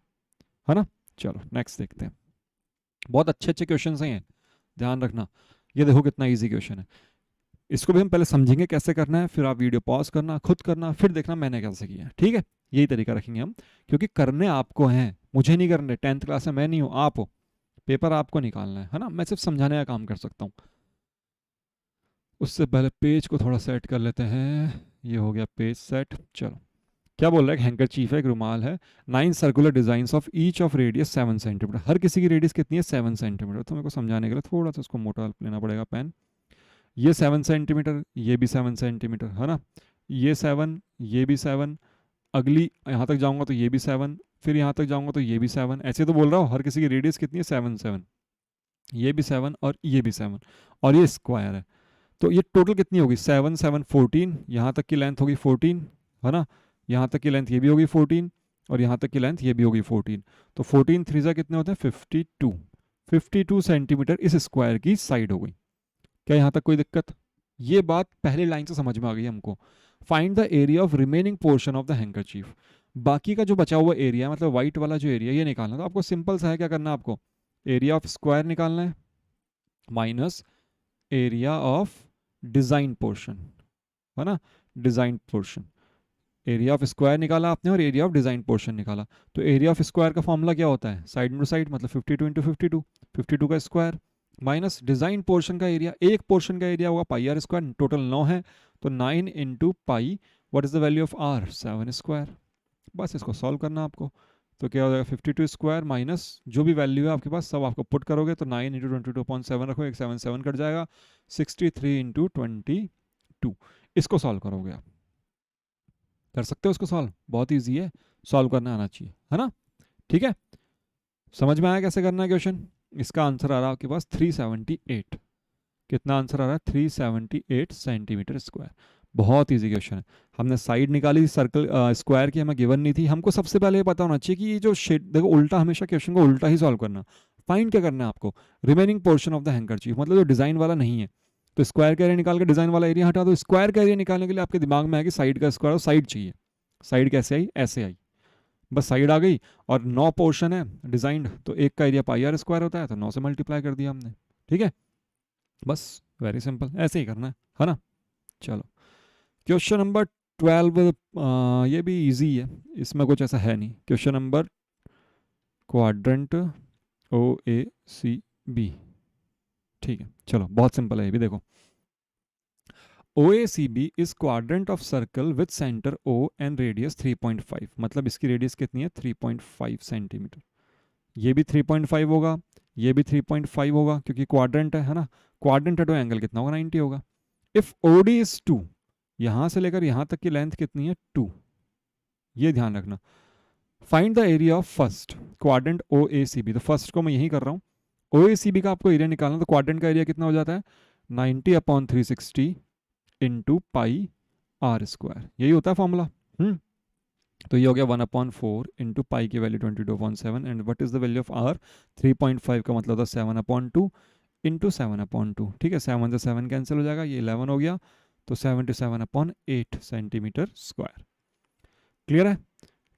है ना। चलो नेक्स्ट देखते हैं, बहुत अच्छे अच्छे क्वेश्चन हैं, ध्यान रखना। ये देखो कितना इजी क्वेश्चन है, इसको भी हम पहले समझेंगे कैसे करना है, फिर आप वीडियो पॉज करना, खुद करना, फिर देखना मैंने कैसे किया है, ठीक है। यही तरीका रखेंगे हम, क्योंकि करने आपको हैं, मुझे नहीं करने, 10th क्लास में मैं नहीं हूँ, आप हो, पेपर आपको निकालना है ना, मैं सिर्फ समझाने का काम कर सकता हूँ। उससे पहले पेज को थोड़ा सेट कर लेते हैं, ये हो गया पेज सेट। चलो क्या बोल रहा है, हैंकर चीफ है, एक रुमाल है, 9 circular design of each of radius 7 centimetre, हर किसी की रेडियस कितनी है 7 सेंटीमीटर। तो मेरे को समझाने के लिए थोड़ा सा उसको मोटा लेना पड़ेगा पेन, ये 7 सेंटीमीटर, ये भी 7 सेंटीमीटर, है ना, ये 7, ये भी 7, अगली यहाँ तक जाऊंगा तो ये भी 7, फिर यहाँ तक जाऊंगा तो ये भी 7, ऐसे तो बोल रहा हूँ हर किसी की रेडियस कितनी है 7 7, ये भी 7 और ये भी 7, और ये स्क्वायर है, तो ये टोटल कितनी होगी 7 7 14, यहाँ तक की लेंथ होगी 14, है ना, यहाँ तक की लेंथ ये भी होगी 14, और यहाँ तक की लेंथ ये भी होगी 14, तो 14 3 कितने होते हैं 52, 52 सेंटीमीटर इस स्क्वायर की साइड हो गई। क्या यहाँ तक कोई दिक्कत, ये बात पहले लाइन से समझ में आ गई हमको। Find the area of remaining portion of the handkerchief, बाकी का जो बचा हुआ एरिया मतलब व्हाइट वाला जो एरिया ये निकालना, तो आपको सिंपल सा है, क्या करना है आपको एरिया ऑफ स्क्वायर निकालना है minus area of design portion, है ना, design portion, area of square निकाला आपने और एरिया ऑफ डिजाइन पोर्शन निकाला। तो एरिया ऑफ स्क्वायर का फॉर्मूला क्या होता है साइड टू साइड, मतलब 52 इंटू 52, 52 का स्क्वायर माइनस डिजाइन पोर्शन का एरिया, एक पोर्शन का एरिया होगा पाई आर स्क्वायर, टोटल 9 है, तो 9 into pi, what is the value of r 7 square. बस इसको सॉल्व करना आपको, तो क्या हो जाएगा 52 स्क्वायर माइनस जो भी वैल्यू है आपके पास सब आपको पुट करोगे, तो 9 इंटू 22.7 रखो, एक 7 7 कट जाएगा, 63 इंटू 22, इसको सॉल्व करोगे आप, कर सकते हो इसको सॉल्व, बहुत ईजी है, सॉल्व करना आना चाहिए, है ना, ठीक है। समझ में आया कैसे करना है क्वेश्चन, इसका आंसर आ रहा है आपके पास 378, कितना आंसर आ रहा है 378 सेंटीमीटर स्क्वायर, बहुत इजी क्वेश्चन है। हमने साइड निकाली सर्कल स्क्वायर की, हमें गिवन नहीं थी, हमको सबसे पहले ये पता होना चाहिए कि ये जो शेड देखो उल्टा, हमेशा क्वेश्चन को उल्टा ही सॉल्व करना। फाइंड क्या करना है आपको, remaining portion of the handkerchief, मतलब जो डिजाइन वाला नहीं है, तो स्क्वायर का एरिया निकाल के डिजाइन वाला एरिया हटा दो। स्क्वायर का एरिया निकालने के लिए आपके दिमाग में आएगी साइड का स्क्वायर, और साइड चाहिए, साइड कैसे आई, ऐसे आई, बस साइड आ गई और 9 पोर्शन है डिजाइंड, तो एक का एरिया पाई आर स्क्वायर होता है, तो 9 से मल्टीप्लाई कर दिया हमने। ठीक है, बस वेरी सिंपल, ऐसे ही करना है ना। चलो क्वेश्चन नंबर 12, ये भी इजी है, इसमें कुछ ऐसा है नहीं। क्वेश्चन नंबर क्वाड्रेंट ओ ए सी बी। ठीक है, चलो बहुत सिंपल है ये भी, देखो OACB is quadrant of circle with center O and radius 3.5, मतलब इसकी रेडियस कितनी है 3.5 सेंटीमीटर। ये भी 3.5 होगा, ये भी 3.5 होगा, क्योंकि क्वाड्रेंट है ना। क्वाड्रेंट है तो एंगल कितना होगा 90 होगा। इफ OD इज 2, यहां से लेकर यहां तक की लेंथ कितनी है 2, ये ध्यान रखना। Find the area of first quadrant OACB, तो फर्स्ट को मैं यही कर रहा हूँ। OACB का आपको एरिया निकालना, तो क्वाड्रेंट का एरिया कितना हो जाता है 90/360 इंटू पाई आर स्क्वायर, यही होता है फॉर्मूला। तो ये हो गया 1/4 इंटू पाई की value 22.7, and what is the value of r 3.5 का मतलब था 7/2 इंटू 7/2। ठीक है, 7 से 7 कैंसिल हो जाएगा, ये 11 हो गया, तो 77/8 सेंटीमीटर स्क्वायर। क्लियर है।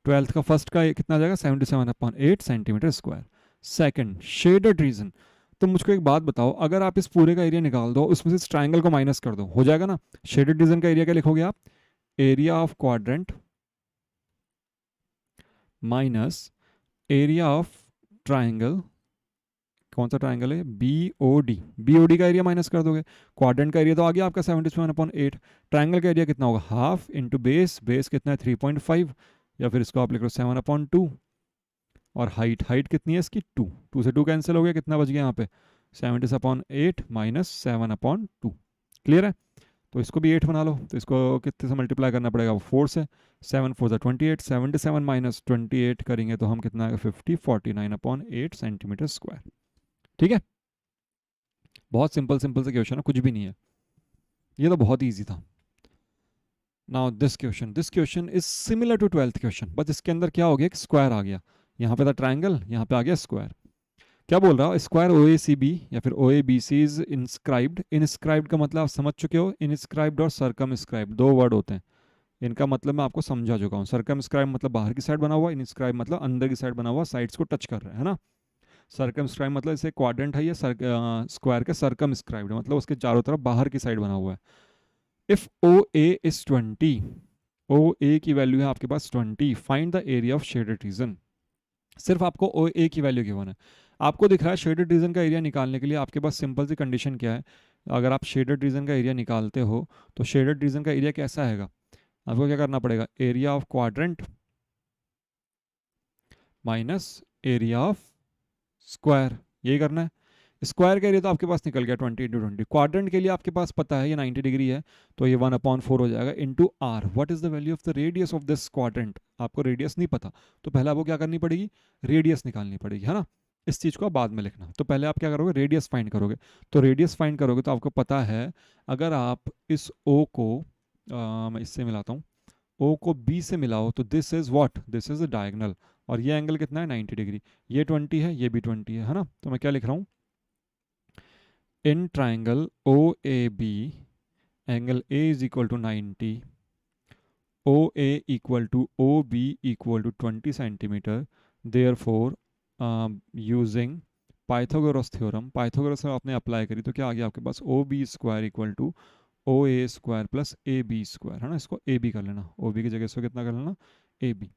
12th का फर्स्ट का कितना आ जाएगा 77/8 centimetre square. Second shaded region, तो मुझको एक बात बताओ, अगर आप इस पूरे का एरिया निकाल दो, उसमें से इस ट्राइंगल को माइनस कर दो, हो जाएगा ना। शेडेड रीजन का एरिया क्या लिखोगे आप, area of quadrant minus area of triangle, कौन सा ट्राइंगल है BOD, BOD का एरिया माइनस कर दोगे। क्वाड्रेंट का एरिया तो आ गया आपका 77/8, ट्राइंगल का एरिया कितना होगा हाफ इंटू बेस, बेस कितना है 3.5, या फिर इसको आप लिख लो 7/2, और हाइट कितनी है इसकी 2, 2 से 2 कैंसिल हो गया, कितना बच गया यहाँ पे 70/8 माइनस 7/2। क्लियर है। तो इसको भी 8 बना लो, तो इसको कितने से मल्टीप्लाई करना पड़ेगा 4 से, 7 4 28, 77 माइनस 28 करेंगे तो हम कितना आएगा 50, 49/8 सेंटीमीटर स्क्वायर। ठीक है, बहुत सिंपल सिंपल से क्वेश्चन है, कुछ भी नहीं है, ये तो बहुत ईजी था। Now this question is similar to 12th question, बस इसके अंदर क्या हो गया, स्क्वायर आ गया, यहाँ पे था ट्राइंगल, यहाँ पे आ गया स्क्वायर। क्या बोल रहा हूँ, स्क्वायर OACB या फिर OABC इज इंस्क्राइब्ड। इनस्क्राइब्ड का मतलब आप समझ चुके हो, इनस्क्राइब्ड और सरकमस्क्राइब्ड दो वर्ड होते हैं, इनका मतलब मैं आपको समझा चुका हूँ। सरकमस्क्राइब मतलब बाहर की साइड बना हुआ, इनस्क्राइब मतलब अंदर की साइड बना हुआ, साइड्स को टच कर रहा है ना। सरकमस्क्राइब मतलब जैसे क्वाड्रेंट है ये स्क्वायर के सरकमस्क्राइब्ड मतलब उसके चारों तरफ बाहर की साइड बना हुआ है। इफ OA इज 20, OA की वैल्यू है आपके पास 20, find the area of shaded reason. सिर्फ आपको OA की वैल्यू गिवन है, आपको दिख रहा है शेडेड रीजन का एरिया निकालने के लिए आपके पास सिंपल सी कंडीशन क्या है, अगर आप शेडेड रीजन का एरिया निकालते हो तो शेडेड रीजन का एरिया कैसा आएगा, आपको क्या करना पड़ेगा, area of quadrant minus area of square, यही करना है। स्क्वायर का एरिया तो आपके पास निकल गया 20 × 20, क्वाड्रेंट के लिए आपके पास पता है ये 90 डिग्री है, तो ये 1/4 हो जाएगा into r. What is the value of the radius of this quadrant, आपको रेडियस नहीं पता, तो पहले आपको क्या करनी पड़ेगी, रेडियस निकालनी पड़ेगी, है ना। इस चीज़ को आप बाद में लिखना, तो पहले आप क्या करोगे, रेडियस फाइंड करोगे। तो रेडियस फाइंड करोगे तो आपको पता है, अगर आप इस O को मैं इससे मिलाता हूँ, O को B से मिलाओ तो this is what, this is a diagonal, और ये एंगल कितना है 90 डिग्री, ये 20 है, ये भी 20 है ना। तो मैं क्या लिख रहा हूँ, in triangle OAB angle A is equal to 90, OA equal to OB equal to 20 centimetre, therefore using Pythagoras theorem, Pythagoras आपने अप्लाई करी तो क्या आ गया आपके पास, OB square equal to OA square plus AB square, है ना। इसको AB कर लेना, OB की जगह इसको कितना कर लेना AB।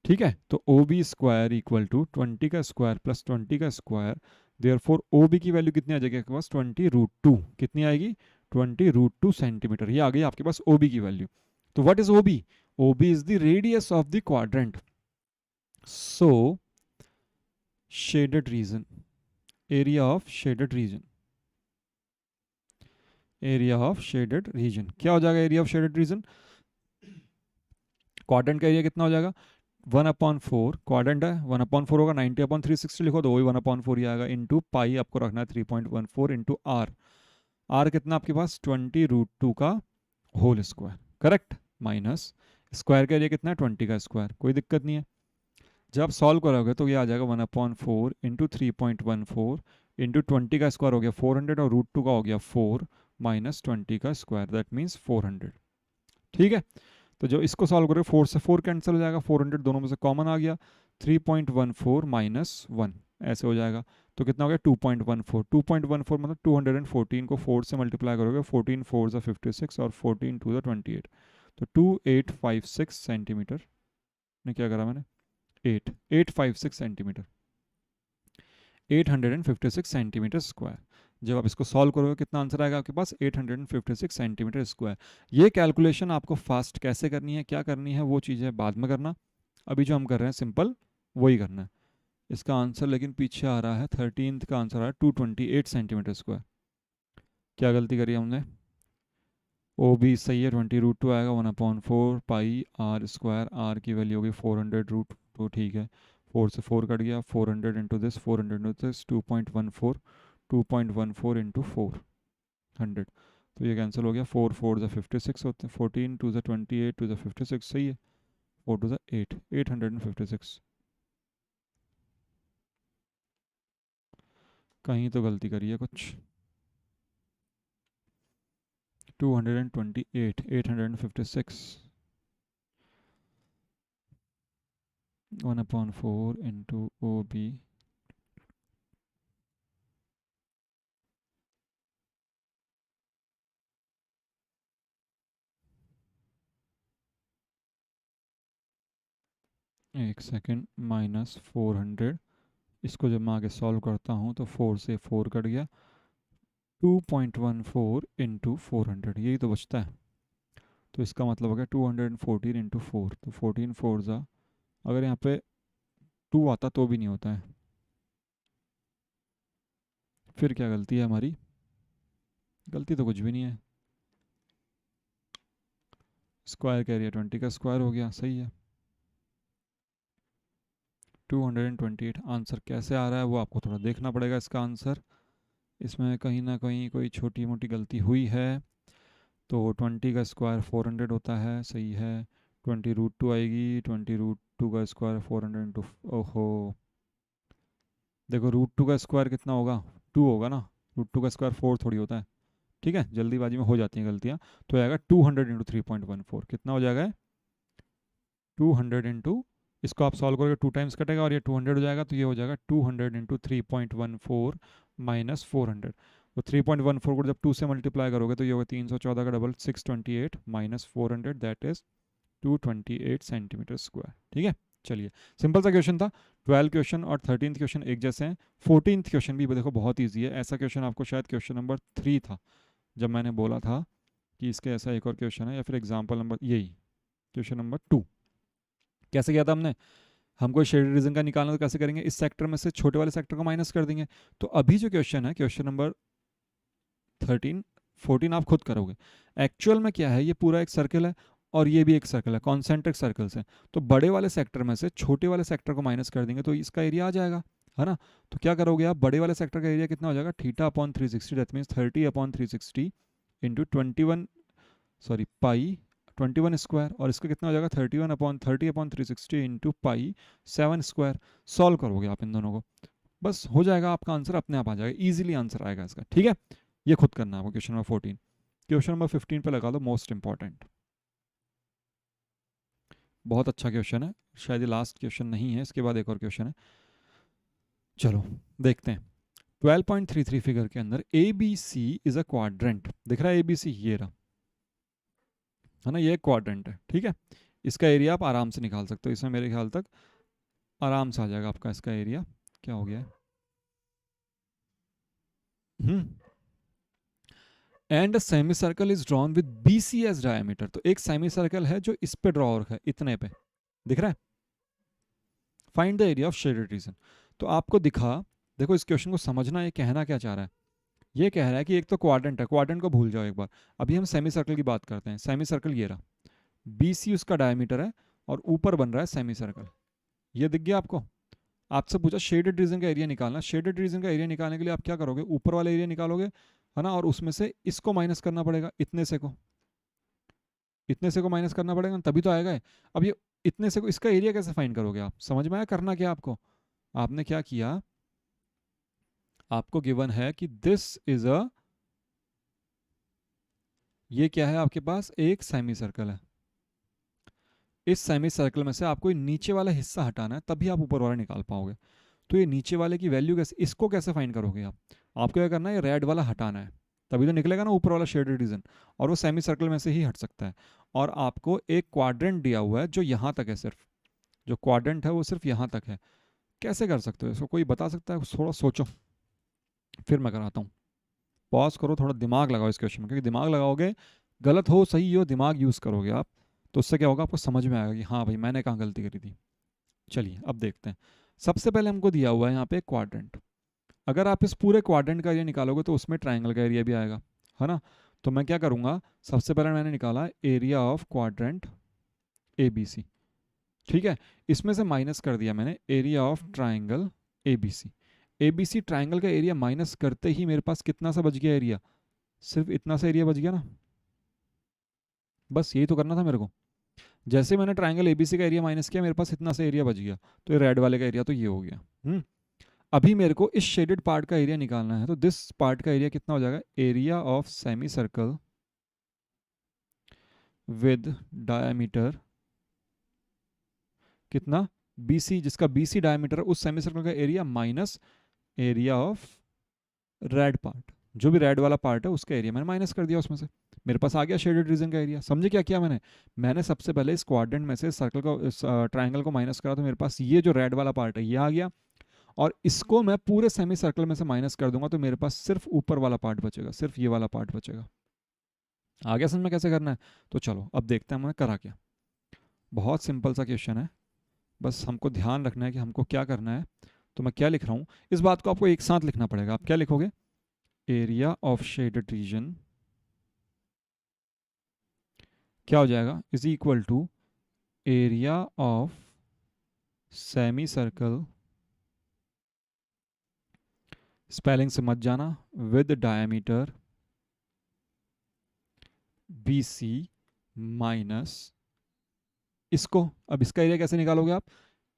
ठीक है, तो OB स्क्वायर इक्वल टू 20 का स्क्वायर प्लस 20 का स्क्वायर, देयरफॉर OB की वैल्यू कितनी आ जाएगी आपके पास 20√2, कितनी आएगी 20√2 सेंटीमीटर, ये आ गई आपके पास OB की वैल्यू। तो what is OB, OB is the radius of the quadrant. So shaded region, area of shaded reason, area of shaded reason क्या हो जाएगा, area of shaded reason, quadrant का एरिया कितना हो जाएगा 1/4, क्वाड्रेंट है 1/4 होगा, 90/360 लिखो तो वही 1/4 ही आएगा, इंटू पाई आपको रखना है 3.14 इंटू आर, आर कितना आपके पास 20√2 का whole square, correct, minus square का एरिया कितना है 20 का स्क्वायर, कोई दिक्कत नहीं है। जब आप सॉल्व करोगे तो ये आ जाएगा 1/4 इंटू 3.14 इंटू 20 का स्क्वायर हो गया 400 और √2 का हो गया 4 माइनस 20 का स्क्वायर, दैट मीन्स 400। ठीक है, तो जो इसको सॉल्व करोगे 4 से 4 कैंसिल हो जाएगा, 400 दोनों में से कॉमन आ गया, 3.14 माइनस 1 ऐसे हो जाएगा। तो कितना हो गया 2.14, 2.14 मतलब 214 को 4 से मल्टीप्लाई करोगे, 14 4 ज़ा 56 और 14 2 ज़ा 28, तो 2856 सेंटीमीटर ने क्या करा मैंने 856 सेंटीमीटर, 856 सेंटीमीटर स्क्वायर। जब आप इसको सॉल्व करोगे कितना आंसर आएगा आपके पास 856 सेंटीमीटर स्क्वायर। ये कैलकुलेशन आपको फास्ट कैसे करनी है, क्या करनी है, वो चीज़ें बाद में करना, अभी जो हम कर रहे हैं सिंपल वही करना है। इसका आंसर लेकिन पीछे आ रहा है 13th का आंसर आ रहा है 228 सेंटीमीटर स्क्वायर। क्या गलती करी हमने, ओ भी सही है, 20√2 आएगा, 1/4 पाई आर स्क्वायर, आर की वैल्यू होगी 400√2, ठीक है, 4 से 4 कट गया, 400 into this, 400 into this, 2.14, 2.14 into 400, तो ये कैंसिल हो गया, 4 4 ज़ा 56 होते हैं, 14 2 ज़ा 28 2 ज़ा 56 सही है, 4 2 ज़ा 8, 856। कहीं तो गलती करी है कुछ, 228 856, 1/4 इंटू ओ बी, एक सेकेंड, माइनस 400, इसको जब मैं आगे सॉल्व करता हूँ तो 4 से 4 कट गया, 2.14 इंटू 400 यही तो बचता है, तो इसका मतलब हो गया 214 इंटू 4, तो 14 4 ज़ा, अगर यहाँ पे 2 आता तो भी नहीं होता है, फिर क्या गलती है हमारी, गलती तो कुछ भी नहीं है, स्क्वायर का एरिया 20 का स्क्वायर हो गया, सही है। 228 आंसर कैसे आ रहा है वो आपको थोड़ा देखना पड़ेगा, इसका आंसर इसमें कहीं ना कहीं कोई छोटी मोटी गलती हुई है, तो 20 का स्क्वायर 400 होता है, सही है, 20√2 आएगी, 20√2 का स्क्वायर 400 इंटू, ओहो देखो √2 का स्क्वायर कितना होगा 2 होगा ना, √2 का स्क्वायर 4 थोड़ी होता है, ठीक है, जल्दीबाजी में हो जाती हैं गलतियाँ, तो आएगा 200 इंटू 3.14, कितना हो जाएगा 200 इंटू, इसको आप सॉल्व करोगे 2 टाइम्स कटेगा और ये 200 हो जाएगा, तो ये हो जाएगा 200 इंटू 3.14 माइनस 400, तो 3.14 को जब 2 से मल्टीप्लाई करोगे तो ये होगा 314 का double 628 minus 400, that is 228 centimetre square, ठीक है। चलिए सिंपल सा क्वेश्चन था, 12 क्वेश्चन और 13th क्वेश्चन एक जैसे हैं, 14th क्वेश्चन भी देखो बहुत ईजी है, ऐसा क्वेश्चन आपको शायद क्वेश्चन नंबर 3 था, जब मैंने बोला था कि इसके ऐसा एक और क्वेश्चन है, या फिर एग्जाम्पल नंबर यही क्वेश्चन नंबर 2, कैसे किया था हमने, हमको शेडेड रीजन का निकालना, तो कैसे करेंगे, इस सेक्टर में से छोटे वाले सेक्टर को माइनस कर देंगे, तो अभी जो क्वेश्चन है क्वेश्चन नंबर 13 14 आप खुद करोगे, एक्चुअल में क्या है, ये पूरा एक सर्कल है और ये भी एक सर्कल है, कॉन्सेंट्रिक सर्कल्स है, तो बड़े वाले सेक्टर में से छोटे वाले सेक्टर को माइनस कर देंगे तो इसका एरिया आ जाएगा, है ना, तो क्या करोगे आप, बड़े वाले सेक्टर का एरिया कितना हो जाएगा, θ/360, that means 30/360 into 21, sorry pi 21 square, और इसका कितना हो जाएगा 30/360 इंटू पाई 7 स्क्वायर, सॉल्व करोगे आप इन दोनों को, बस हो जाएगा, आपका आंसर अपने आप आ जाएगा, इजीली आंसर आएगा इसका, ठीक है। ये खुद करना है आपको क्वेश्चन नंबर 14, क्वेश्चन नंबर 15 पे लगा दो मोस्ट इंपॉर्टेंट, बहुत अच्छा क्वेश्चन है, शायद ये लास्ट क्वेश्चन नहीं है, इसके बाद एक और क्वेश्चन है, चलो देखते हैं। 12.33 फिगर के अंदर A B C is a quadrant, दिख रहा है ए बी सी, ये रहा, है ना, ये एक क्वाड्रेंट है, ठीक है, इसका एरिया आप आराम से निकाल सकते हो, इसमें मेरे ख्याल तक आराम से आ जाएगा आपका इसका एरिया, क्या हो गया है, and semi circle is drawn with B C as diameter, तो एक सेमी सर्कल है जो इस पे ड्रॉ है, इतने पे दिख रहा है, find the area of shaded reason, तो आपको दिखा, देखो इस क्वेश्चन को समझना, ये कहना क्या चाह रहा है, ये कह रहा है कि एक तो क्वाड्रेंट है, क्वाड्रेंट को भूल जाओ एक बार, अभी हम सेमी सर्कल की बात करते हैं, सेमी सर्कल ये रहा, बी सी उसका डायमीटर है और ऊपर बन रहा है सेमी सर्कल, ये दिख गया आपको, आपसे पूछा शेडेड रीजन का एरिया निकालना, शेडेड रीजन का एरिया निकालने के लिए आप क्या करोगे, ऊपर वाला एरिया निकालोगे, है ना, और उसमें से इसको माइनस करना पड़ेगा, इतने से को, इतने से को माइनस करना पड़ेगा तभी तो आएगा, अब ये इतने से को, इसका एरिया कैसे फाइंड करोगे आप, समझ में आया करना क्या आपको, आपने क्या किया, आपको गिवन है कि दिस इज अ, ये क्या है आपके पास एक सेमी सर्कल है, इस सेमी सर्कल में से आपको ये नीचे वाला हिस्सा हटाना है, तभी आप ऊपर वाला निकाल पाओगे। तो ये नीचे वाले की वैल्यू कैसे, इसको कैसे फाइंड करोगे आप? आपको क्या करना है, ये रेड वाला हटाना है, तभी तो निकलेगा ना ऊपर वाला शेडेड रीजन, और वो सेमी सर्कल में से ही हट सकता है। और आपको एक क्वाड्रेंट दिया हुआ है जो यहाँ तक है, सिर्फ जो क्वाड्रेंट है वो सिर्फ यहाँ तक है। कैसे कर सकते हो इसको, कोई बता सकता है? थोड़ा सोचो, फिर मैं कराता हूँ। पॉज करो, थोड़ा दिमाग लगाओ इस क्वेश्चन में, क्योंकि दिमाग लगाओगे, गलत हो सही हो, दिमाग यूज़ करोगे आप, तो उससे क्या होगा, आपको समझ में आएगा कि हाँ भाई मैंने कहाँ गलती करी थी। चलिए अब देखते हैं। सबसे पहले हमको दिया हुआ है यहाँ पे क्वाड्रेंट। अगर आप इस पूरे क्वाड्रेंट का एरिया निकालोगे तो उसमें ट्राइंगल का एरिया भी आएगा, है ना? तो मैं क्या करूँगा, सबसे पहले मैंने निकाला area of quadrant A B C, ठीक है। इसमें से माइनस कर दिया मैंने area of triangle A B C. A B C triangle का एरिया माइनस करते ही मेरे पास कितना सा बच गया एरिया, सिर्फ इतना सा एरिया बच गया ना। बस यही तो करना था मेरे को। जैसे मैंने ट्राइंगल एबीसी का एरिया माइनस किया, मेरे पास इतना सा एरिया बच गया, तो ये रेड वाले का एरिया तो ये हो गया। अभी मेरे को इस शेडेड पार्ट का एरिया निकालना है, तो दिस पार्ट का एरिया कितना हो जाएगा, area of semi circle with diameter कितना, बीसी, जिसका बीसी डायमीटर उस सेमी सर्कल का area minus area of red part, जो भी रेड वाला पार्ट है उसका एरिया मैंने माइनस कर दिया उसमें से, मेरे पास आ गया शेडेड रीजन का एरिया। समझे क्या किया मैंने सबसे पहले इस क्वाड्रेंट में से सर्कल को, इस ट्राइंगल को माइनस करा, तो मेरे पास ये जो रेड वाला पार्ट है ये आ गया, और इसको मैं पूरे सेमी सर्कल में से माइनस कर दूंगा, तो मेरे पास सिर्फ ऊपर वाला पार्ट बचेगा, सिर्फ ये वाला पार्ट बचेगा। आ गया समझ में कैसे करना है? तो चलो अब देखते हैं मैं करा क्या। बहुत सिंपल सा क्वेश्चन है, बस हमको ध्यान रखना है कि हमको क्या करना है। तो मैं क्या लिख रहा हूँ, इस बात को आपको एक साथ लिखना पड़ेगा। आप क्या लिखोगे, एरिया ऑफ शेडेड रीजन क्या हो जाएगा, is equal to area of semi circle, spelling से मत जाना, with diameter B C minus इसको। अब इसका एरिया कैसे निकालोगे आप,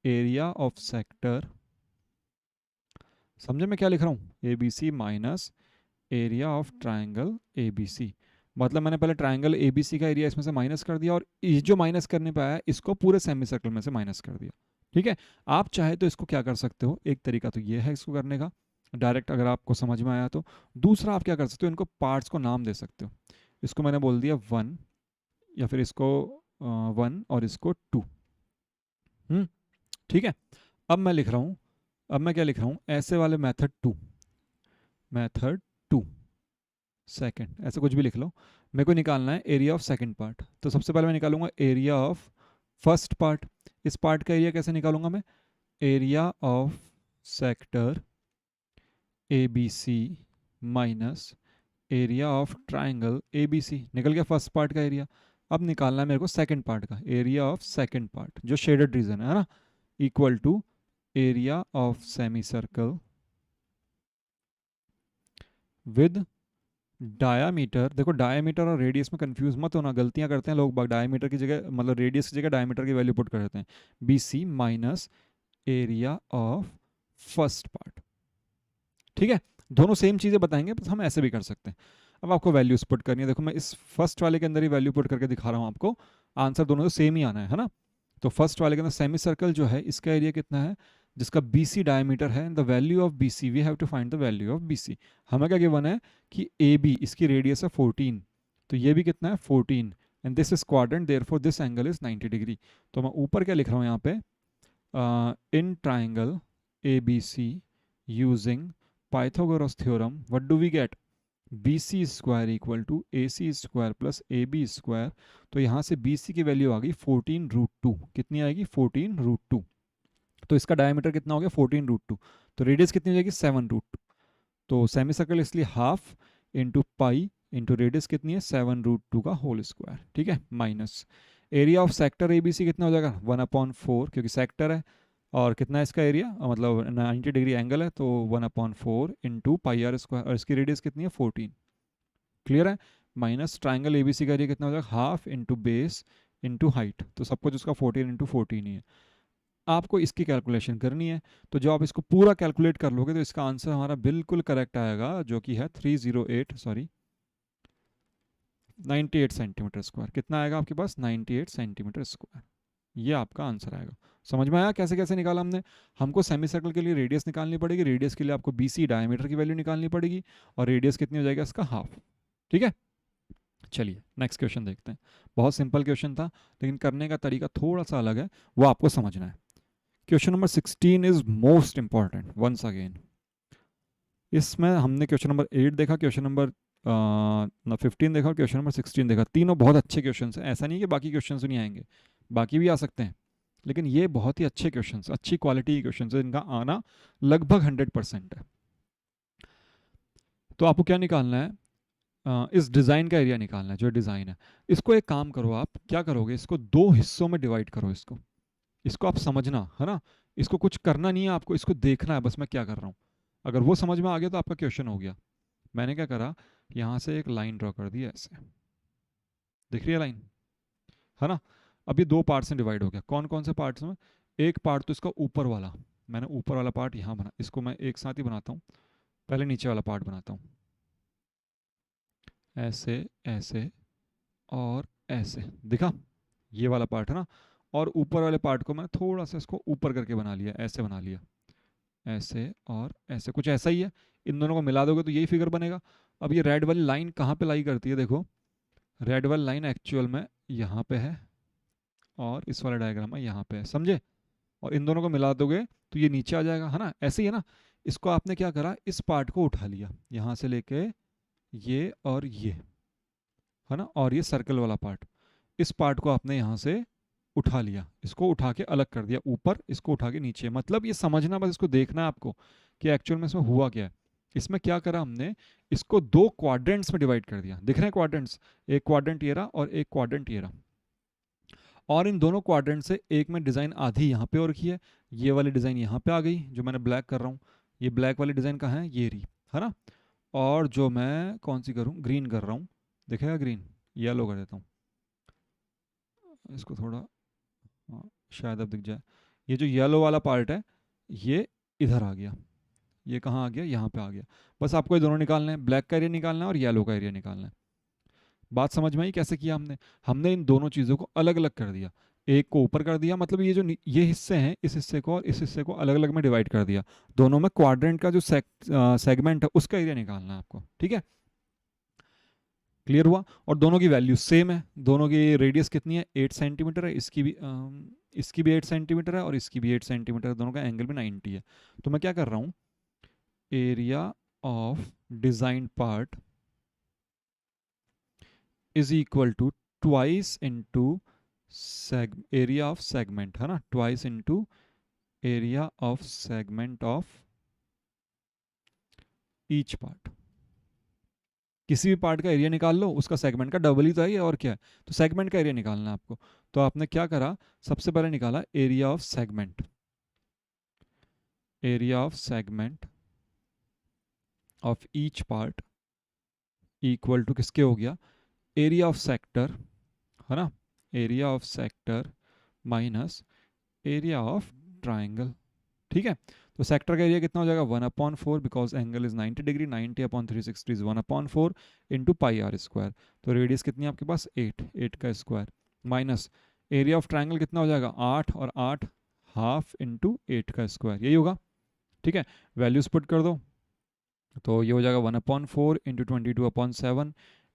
एरिया ऑफ सेक्टर, समझे मैं क्या लिख रहा हूँ, A B C minus area of triangle A B C. मतलब मैंने पहले ट्राइंगल ए बी सी का एरिया इसमें से माइनस कर दिया, और ये जो माइनस करने पे आया इसको पूरे सेमी सर्कल में से माइनस कर दिया, ठीक है। आप चाहे तो इसको क्या कर सकते हो, एक तरीका तो ये है इसको करने का डायरेक्ट, अगर आपको समझ में आया तो। दूसरा आप क्या कर सकते हो, इनको पार्ट्स को नाम दे सकते हो। इसको मैंने बोल दिया 1, या फिर इसको 1 और इसको 2, ठीक है। अब मैं लिख रहा हूँ, अब मैं क्या लिख रहा हूँ, ऐसे वाले मेथड 2, मेथड 2 सेकंड, ऐसे कुछ भी लिख लो। मेरे को निकालना है एरिया ऑफ सेकंड पार्ट, तो सबसे पहले मैं निकालूंगा एरिया ऑफ फर्स्ट पार्ट। इस पार्ट का एरिया कैसे निकालूंगा मैं, area of sector A B C minus area of triangle A B C. निकल गया फर्स्ट पार्ट का एरिया। अब निकालना है मेरे को सेकंड पार्ट का एरिया ऑफ सेकंड पार्ट, जो शेडेड रीजन है ना, equal to area of semi circle with diameter. देखो डायामीटर और रेडियस में कंफ्यूज मत होना, गलतियां करते हैं लोग, डायामीटर की जगह मतलब रेडियस की जगह डायामीटर की वैल्यू पुट कर देते हैं। B C minus area of first part, ठीक है। दोनों सेम चीज़ें बताएंगे, बस हम ऐसे भी कर सकते हैं। अब आपको वैल्यूज पुट करनी है, देखो मैं इस फर्स्ट वाले के अंदर ही वैल्यू पुट करके दिखा रहा हूँ आपको, आंसर दोनों तो सेम ही आना है ना। तो फर्स्ट वाले के अंदर सेमी सर्कल जो है इसका एरिया कितना है, जिसका बी सी डायमीटर है, the value of B C, we have to find the value of B C. हमें क्या गिवन है कि ए बी, इसकी रेडियस है 14, तो ये भी कितना है 14, and this is quadrant, therefore this angle is 90 degree. तो मैं ऊपर क्या लिख रहा हूँ यहाँ पे, in triangle A B C using Pythagoras theorem, what do we get, BC square equal to AC square plus AB square। तो यहाँ से BC की वैल्यू आ गई 14√2, कितनी आएगी 14√2। तो इसका डायमीटर कितना हो गया 14√2, तो रेडियस कितनी हो जाएगी 7√2। तो सेमी सर्कल इसलिए half into pi into radius कितनी है 7√2 का होल स्क्वायर, ठीक है, minus area of sector ABC कितना हो जाएगा 1/4, क्योंकि सेक्टर है, और कितना है इसका एरिया, मतलब 90 डिग्री एंगल है, तो 1/4 इंटू पाई आर स्क्वायर, और इसकी रेडियस कितनी है 14, क्लियर है। माइनस ट्राइंगल एबीसी का एरिया कितना हो जाएगा, half into base into height, तो सब कुछ उसका 14 इंटू 14 ही है। आपको इसकी कैलकुलेशन करनी है, तो जो आप इसको पूरा कैलकुलेट कर लोगे तो इसका आंसर हमारा बिल्कुल करेक्ट आएगा, जो कि है 98 सेंटीमीटर स्क्वायर। कितना आएगा आपके पास 98 सेंटीमीटर स्क्वायर। ये आपका आंसर आएगा। समझ में आया कैसे कैसे निकाला हमने? हमको सेमी सर्कल के लिए रेडियस निकालनी पड़ेगी, रेडियस के लिए आपको BC डायमीटर की वैल्यू निकालनी पड़ेगी, और रेडियस कितनी हो जाएगा इसका? हाफ। ठीक है, चलिए नेक्स्ट क्वेश्चन देखते हैं। बहुत सिंपल क्वेश्चन था, लेकिन करने का तरीका थोड़ा सा अलग है, वो आपको समझना है। Question number 16 is most important once again. इसमें हमने क्वेश्चन नंबर 8 देखा, क्वेश्चन नंबर 15 देखा और क्वेश्चन नंबर 16 देखा। तीनों बहुत अच्छे क्वेश्चन हैं, ऐसा नहीं कि बाकी क्वेश्चन नहीं आएंगे, बाकी भी आ सकते हैं, लेकिन ये बहुत ही अच्छे क्वेश्चन, अच्छी क्वालिटी के क्वेश्चन है, इनका आना लगभग 100% है। तो आपको क्या निकालना है? इस डिज़ाइन का एरिया निकालना है, जो डिज़ाइन है। इसको एक काम करो, आप क्या करोगे, इसको दो हिस्सों में डिवाइड करो। इसको आप समझना है ना, इसको कुछ करना नहीं है आपको, इसको देखना है बस मैं क्या कर रहा हूँ। अगर वो समझ में आ गया तो आपका क्वेश्चन हो गया। मैंने क्या करा, यहाँ से एक लाइन ड्रॉ कर दी ऐसे, दिख रही है लाइन, है ना? अब ये दो पार्ट्स में डिवाइड हो गया। कौन कौन से पार्ट्स में? एक पार्ट तो इसका ऊपर वाला, मैंने ऊपर वाला पार्ट यहाँ बना, इसको मैं एक साथ ही बनाता हूँ। पहले नीचे वाला पार्ट बनाता हूँ, ऐसे ऐसे और ऐसे, दिखा? ये वाला पार्ट है ना, और ऊपर वाले पार्ट को मैं थोड़ा सा इसको ऊपर करके बना लिया, ऐसे बना लिया, ऐसे और ऐसे, कुछ ऐसा ही है। इन दोनों को मिला दोगे तो यही फिगर बनेगा। अब ये रेड वाली लाइन कहाँ पे लाई करती है? देखो, रेड वाली लाइन एक्चुअल में यहाँ पे है, और इस वाले डायग्राम में यहाँ पे है, समझे? और इन दोनों को मिला दोगे तो ये नीचे आ जाएगा, है ना? ऐसे ही है ना। इसको आपने क्या करा, इस पार्ट को उठा लिया यहाँ से लेके ये और ये, है ना, और ये सर्कल वाला पार्ट, इस पार्ट को आपने यहाँ से उठा लिया, इसको उठा के अलग कर दिया ऊपर, इसको उठा के नीचे। मतलब ये समझना, बस इसको देखना है आपको कि एक्चुअल में इसमें हुआ क्या है। इसमें क्या करा हमने, इसको दो क्वाड्रेंट्स में डिवाइड कर दिया। दिख रहे हैं क्वाड्रेंट्स? एक क्वाड्रेंट ये रहा और एक क्वाड्रेंट ये रहा, और इन दोनों क्वाड्रेंट से एक में डिज़ाइन आधी यहाँ पे और रखी है, ये वाली डिज़ाइन यहाँ पे आ गई जो मैंने ब्लैक कर रहा हूँ। ये ब्लैक वाली डिज़ाइन कहाँ है? ये रही, है ना? और जो मैं कौन सी करूँ, ग्रीन कर रहा हूँ, दिखेगा ग्रीन? येलो कर देता हूँ इसको थोड़ा, हाँ, शायद अब दिख जाए। ये जो येलो वाला पार्ट है ये इधर आ गया, ये कहाँ आ गया? यहाँ पे आ गया। बस आपको ये दोनों निकालना है, ब्लैक का एरिया निकालना है और येलो का एरिया निकालना है। बात समझ में आई कैसे किया हमने? हमने इन दोनों चीज़ों को अलग अलग कर दिया, एक को ऊपर कर दिया, मतलब ये जो ये हिस्से हैं, इस हिस्से को और इस हिस्से को अलग अलग में डिवाइड कर दिया। दोनों में क्वाड्रेंट का जो सेगमेंट है उसका एरिया निकालना है आपको, ठीक है? क्लियर हुआ? और दोनों की वैल्यू सेम है, दोनों की रेडियस कितनी है? 8 सेंटीमीटर है, इसकी भी 8 सेंटीमीटर है और इसकी भी 8 सेंटीमीटर है, दोनों का एंगल भी 90 है। तो मैं क्या कर रहा हूँ, area of design part is equal to twice into area of segment, है ना, twice into area of segment of each part. किसी भी पार्ट का एरिया निकाल लो, उसका सेगमेंट का डबल ही तो है, और क्या है? तो सेगमेंट का एरिया निकालना है आपको। तो आपने क्या करा, सबसे पहले निकाला area of segment, area of segment of each part equal to किसके हो गया, एरिया ऑफ सेक्टर, है ना, area of sector minus area of triangle. ठीक है, तो सेक्टर का एरिया कितना हो जाएगा, 1/4, because angle is 90 degree, 90/360 is 1/4 into pi r square. तो रेडियस कितनी है आपके पास, 8 का square, minus area of triangle कितना हो जाएगा, 8 और 8 हाफ इंटू 8 का स्क्वायर, यही होगा। ठीक है, वैल्यूज पुट कर दो, तो ये हो जाएगा 1/4 इंटू 22/7,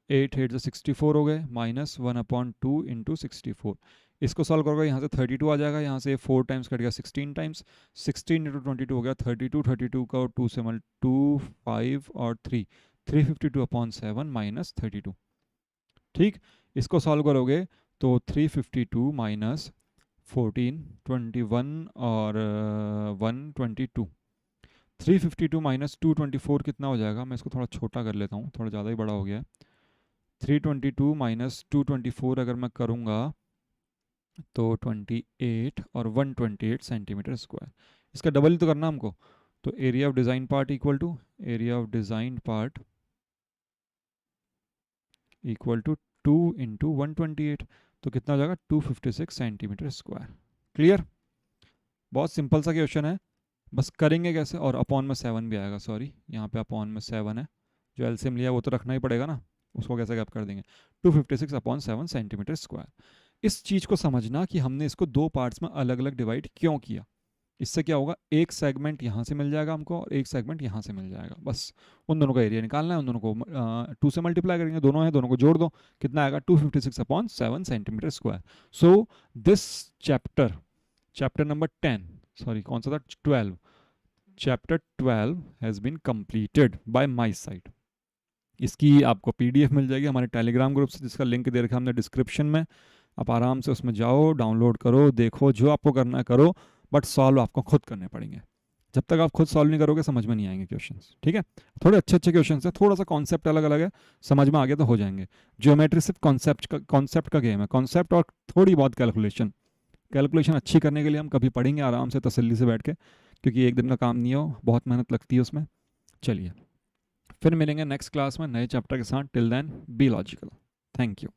8 8 64 हो गए, माइनस 1/2 इंटू 64। इसको सॉल्व करोगे, यहाँ से 32 आ जाएगा, यहाँ से 4 टाइम्स कट गया 16 टाइम्स, 16 इंटू 22 हो गया 32, 32 का और 2 से 2 5 और 3, 352/7 माइनस 32। ठीक, इसको सॉल्व करोगे तो 352 माइनस 14, 21 और 122, 352 माइनस 224 कितना हो जाएगा? मैं इसको थोड़ा छोटा कर लेता हूँ, थोड़ा ज़्यादा ही बड़ा हो गया है। 322 माइनस 224 अगर मैं करूँगा तो 28 और 128 सेंटीमीटर स्क्वायर। इसका डबल ही तो करना हमको, तो area of design part equal to area of design part equal to 2 into 128, तो कितना हो जाएगा, 256 सेंटीमीटर स्क्वायर। क्लियर? बहुत सिंपल सा क्वेश्चन है, बस करेंगे कैसे? और अपॉन में 7 भी आएगा, सॉरी यहाँ पे अपॉन में 7 है, जो एलसीएम लिया वो तो रखना ही पड़ेगा ना, उसको कैसे गैप कर देंगे, 256/7 सेंटीमीटर स्क्वायर। इस चीज़ को समझना कि हमने इसको दो पार्ट्स में अलग अलग डिवाइड क्यों किया। इससे क्या होगा, एक सेगमेंट यहाँ से मिल जाएगा हमको और एक सेगमेंट यहाँ से मिल जाएगा, बस उन दोनों का एरिया निकालना है, उन दोनों को 2 से मल्टीप्लाई करेंगे, दोनों हैं, दोनों को जोड़ दो, कितना आएगा 256/7 centimetre square. So this chapter number 10, sorry कौन सा था, 12, chapter 12 has been completed by my side. इसकी आपको पीडीएफ मिल जाएगी हमारे टेलीग्राम ग्रुप से, जिसका लिंक दे रखा हमने डिस्क्रिप्शन में। आप आराम से उसमें जाओ, डाउनलोड करो, देखो, जो आपको करना है करो, बट सॉल्व आपको खुद करने पड़ेंगे। जब तक आप खुद सॉल्व नहीं करोगे समझ में नहीं आएंगे क्वेश्चंस, ठीक है। थोड़े अच्छे अच्छे क्वेश्चंस है, थोड़ा सा कॉन्सेप्ट अलग अलग है, समझ में आ गया तो हो जाएंगे। ज्योमेट्री सिर्फ कॉन्सेप्ट का गेम है, कॉन्सेप्ट और थोड़ी बहुत कैलकुलेशन अच्छी करने के लिए हम कभी पढ़ेंगे आराम से तसल्ली से बैठ के, क्योंकि एक दिन का काम नहीं हो, बहुत मेहनत लगती है उसमें। चलिए फिर मिलेंगे नेक्स्ट क्लास में नए चैप्टर के साथ। Till then be logical. Thank you.